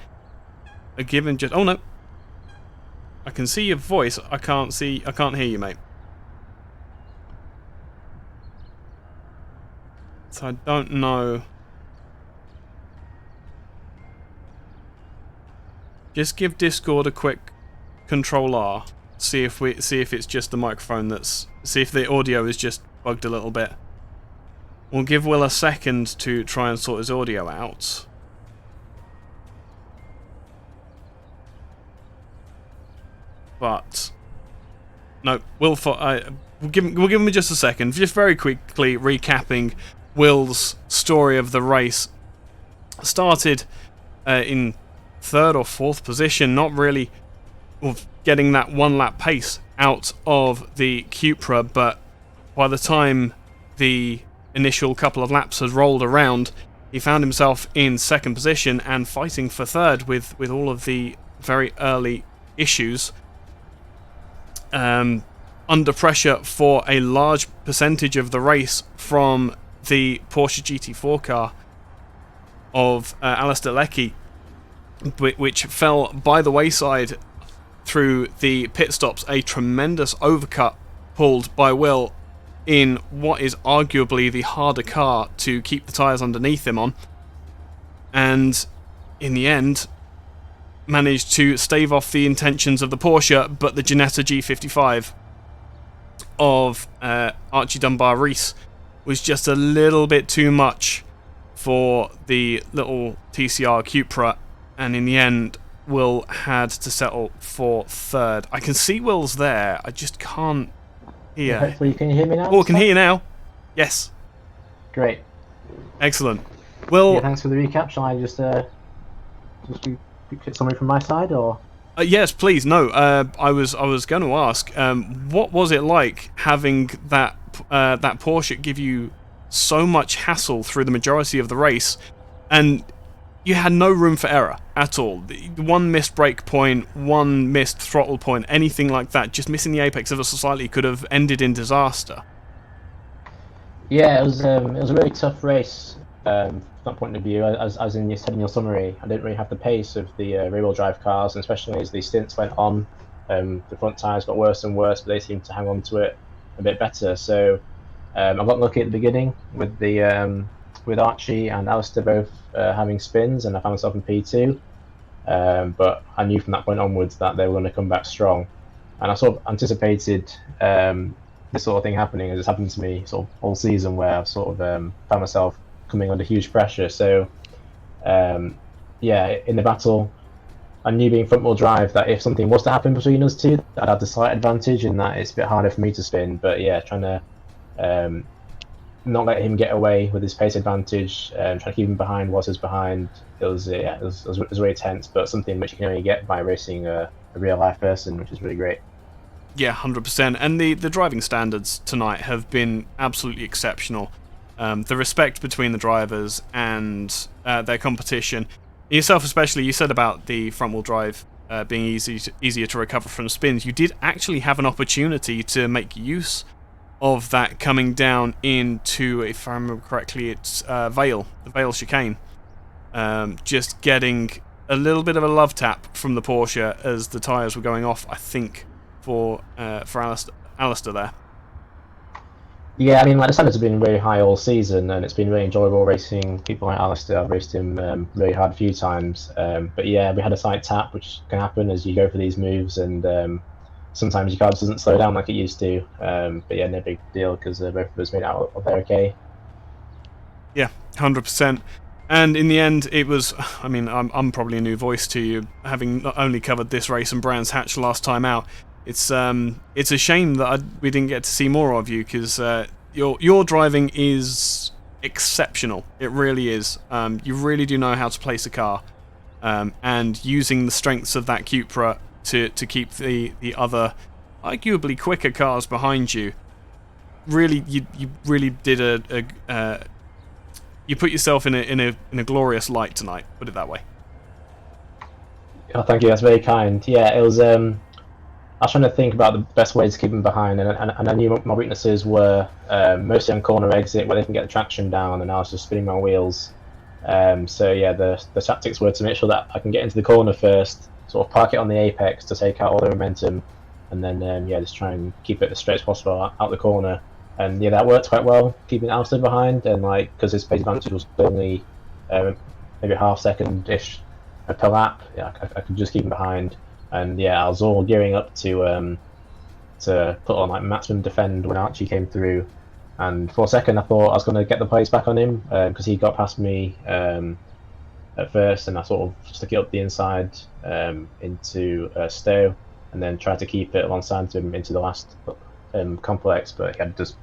A given just... Oh, no. I can see your voice. I can't hear you, mate. So I don't know. Just give Discord a quick Control R. See if it's just the microphone see if the audio is just bugged a little bit. We'll give Will a second to try and sort his audio out. But no, we'll give him just a second. Just very quickly recapping Will's story of the race. Started in third or fourth position, not really getting that one lap pace out of the Cupra, but by the time the initial couple of laps had rolled around, he found himself in second position and fighting for third with all of the very early issues. Under pressure for a large percentage of the race from the Porsche GT4 car of Alistair Leckie, which fell by the wayside through the pit stops. A tremendous overcut pulled by Will in what is arguably the harder car to keep the tyres underneath him on, and in the end managed to stave off the intentions of the Porsche, but the Ginetta G55 of Archie Dunbar-Rees was just a little bit too much for the little TCR Cupra, and in the end Will had to settle for third. I can see Will's there, I just can't hear. Hopefully, can you hear me now? Oh, I can hear you now. Yes. Great. Excellent. Well, yeah, thanks for the recap. Shall I just do a quick summary from my side, or? Yes, please. No, I was going to ask, what was it like having that Porsche give you so much hassle through the majority of the race, and you had no room for error at all? One missed brake point, one missed throttle point, anything like that, just missing the apex ever so slightly could have ended in disaster. Yeah, it was a really tough race from that point of view. As you said in your summary, I didn't really have the pace of the rear-wheel drive cars, and especially as the stints went on, the front tyres got worse and worse, but they seemed to hang on to it a bit better. So I got lucky at the beginning with with Archie and Alistair both having spins, and I found myself in P2. But I knew from that point onwards that they were going to come back strong, and I sort of anticipated this sort of thing happening, as it's happened to me sort of all season, where I've sort of found myself coming under huge pressure. So yeah, in the battle, I knew being front wheel drive that if something was to happen between us two, I'd have the slight advantage in that it's a bit harder for me to spin. But yeah, trying to not let him get away with his pace advantage, trying to keep him behind whilst he was behind. It was really tense, but something which you can only get by racing a real life person, which is really great. Yeah, 100%. And the driving standards tonight have been absolutely exceptional. The respect between the drivers and their competition. Yourself especially, you said about the front-wheel drive being easier to recover from spins. You did actually have an opportunity to make use of that coming down into, if I remember correctly, it's the Vale chicane. Just getting a little bit of a love tap from the Porsche as the tyres were going off, I think, for Alistair there. Yeah, I mean, like, the standards have been really high all season, and it's been really enjoyable racing people like Alistair. I've raced him really hard a few times. But yeah, we had a slight tap, which can happen as you go for these moves, and sometimes your car just doesn't slow down like it used to. But yeah, no big deal, because both of us made it out of there okay. Yeah, 100%. And in the end, it was, I mean, I'm probably a new voice to you, having not only covered this race and Brands Hatch last time out. It's a shame that we didn't get to see more of you, because your driving is exceptional. It really is. You really do know how to place a car, and using the strengths of that Cupra to keep the other, arguably quicker cars behind you. Really, you really did you put yourself in a glorious light tonight. Put it that way. Oh, thank you. That's very kind. Yeah, it was. I was trying to think about the best way to keep them behind, and I knew my weaknesses were mostly on corner exit where they can get the traction down, and I was just spinning my wheels. So yeah, the tactics were to make sure that I can get into the corner first, sort of park it on the apex to take out all the momentum, and then yeah, just try and keep it as straight as possible out the corner. And yeah, that worked quite well, keeping Alistair behind, and like because his pace advantage was only maybe a half second ish per lap, yeah, I could just keep him behind. And yeah, I was all gearing up to put on like maximum defend when Archie came through. And for a second, I thought I was going to get the pace back on him because he got past me at first, and I sort of stuck it up the inside into Stowe, and then tried to keep it alongside him into the last complex, but he had just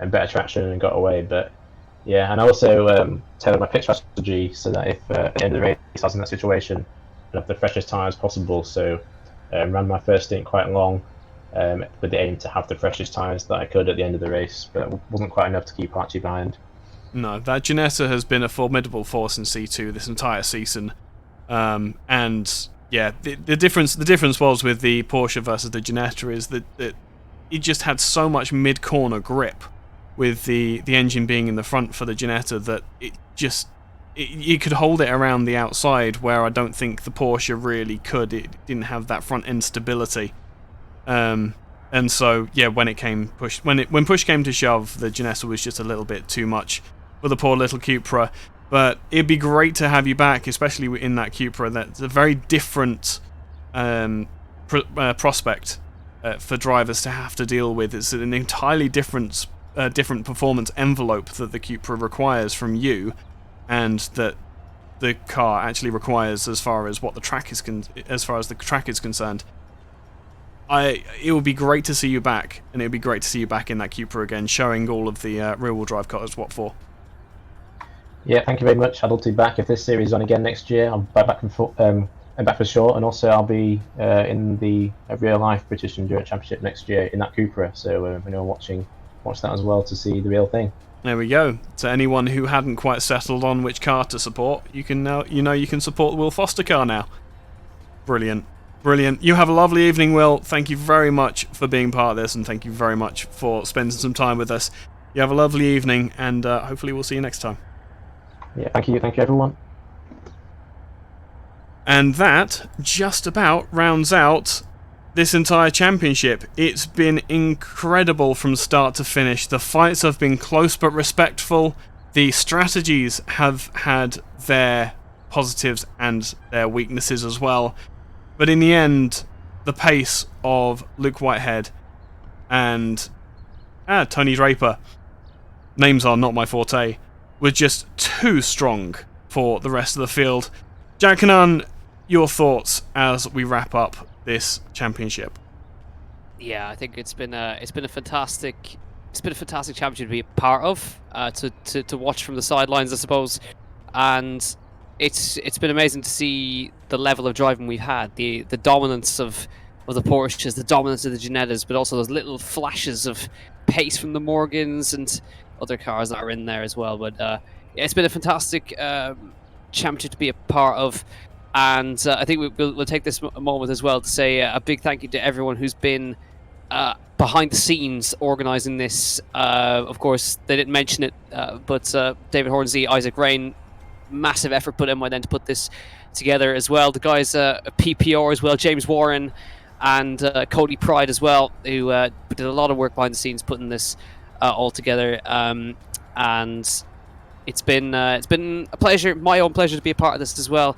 better traction and got away. But yeah, and I also tailored my pit strategy so that if at the end of the race I was in that situation, I'd have the freshest tyre as possible. So ran my first stint quite long with the aim to have the freshest tyres that I could at the end of the race, but it wasn't quite enough to keep Archie behind. No, that Ginetta has been a formidable force in C2 this entire season, and yeah, the difference was with the Porsche versus the Ginetta is that it just had so much mid-corner grip with the engine being in the front for the Ginetta that you could hold it around the outside, where I don't think the Porsche really could. It didn't have that front end stability, and so yeah, when push came to shove, the Ginetta was just a little bit too much for the poor little Cupra. But it'd be great to have you back, especially in that Cupra. That's a very different prospect for drivers to have to deal with. It's an entirely different performance envelope that the Cupra requires from you, and that the car actually requires as far as what the track is concerned. It would be great to see you back, and it would be great to see you back in that Cupra again, showing all of the rear-wheel drive cars what for. Yeah, thank you very much. I'd love to be back if this series is on again next year. I'll be back for sure, and also I'll be in the real life British Endurance Championship next year in that Cupra. So watch that as well to see the real thing. There we go. To anyone who hadn't quite settled on which car to support, you can now you can support the Will Foster car now. Brilliant. You have a lovely evening, Will. Thank you very much for being part of this, and thank you very much for spending some time with us. You have a lovely evening, and hopefully we'll see you next time. Yeah, thank you everyone. And that just about rounds out this entire championship. It's been incredible from start to finish. The fights have been close but respectful. The strategies have had their positives and their weaknesses as well. But in the end, the pace of Luke Whitehead and Tony Draper, names are not my forte, were just too strong for the rest of the field. Jack Canaan, your thoughts as we wrap up this championship? Yeah, I think it's been a fantastic championship to be a part of, to watch from the sidelines, I suppose, and it's been amazing to see the level of driving we've had, the dominance of the Porsches, the dominance of the Ginettas, but also those little flashes of pace from the Morgans and other cars that are in there as well. But yeah, it's been a fantastic championship to be a part of. And I think we'll take this moment as well to say a big thank you to everyone who's been behind the scenes organising this. Of course, they didn't mention it, but David Hornsey, Isaac Rain, massive effort put in by them to put this together as well. The guys at PPR as well, James Warren and Cody Pride as well, who did a lot of work behind the scenes putting this all together. And it's been a pleasure, my own pleasure, to be a part of this as well.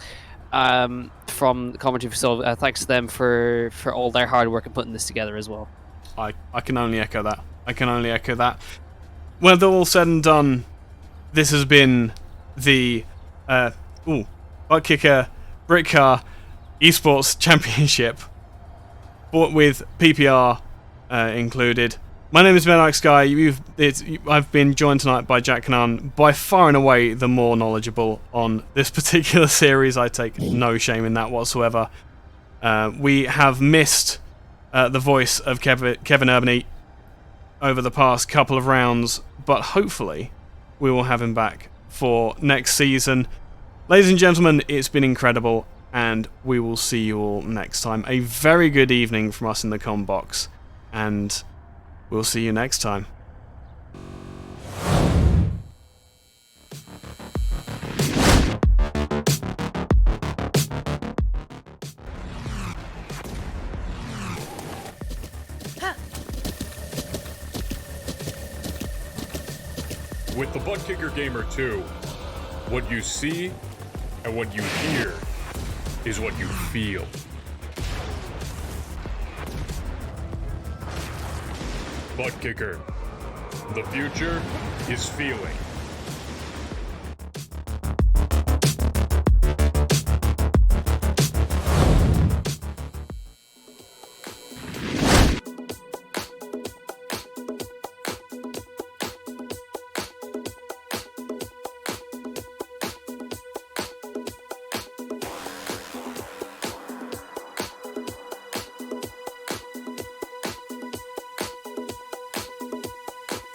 From the commentary, so thanks to them for all their hard work and putting this together as well. I can only echo that. When they're all said and done, this has been the Butt Kicker Brit Car Esports Championship, but with PPR included. My name is Ben Sky. I've been joined tonight by Jack Canaan, by far and away the more knowledgeable on this particular series. I take no shame in that whatsoever. We have missed the voice of Kevin Urbany over the past couple of rounds, but hopefully we will have him back for next season. Ladies and gentlemen, it's been incredible. and we will see you all next time. A very good evening from us in the comm box, and we'll see you next time. With the Butt Kicker Gamer 2, what you see and what you hear is what you feel. Butt Kicker. The future is feeling.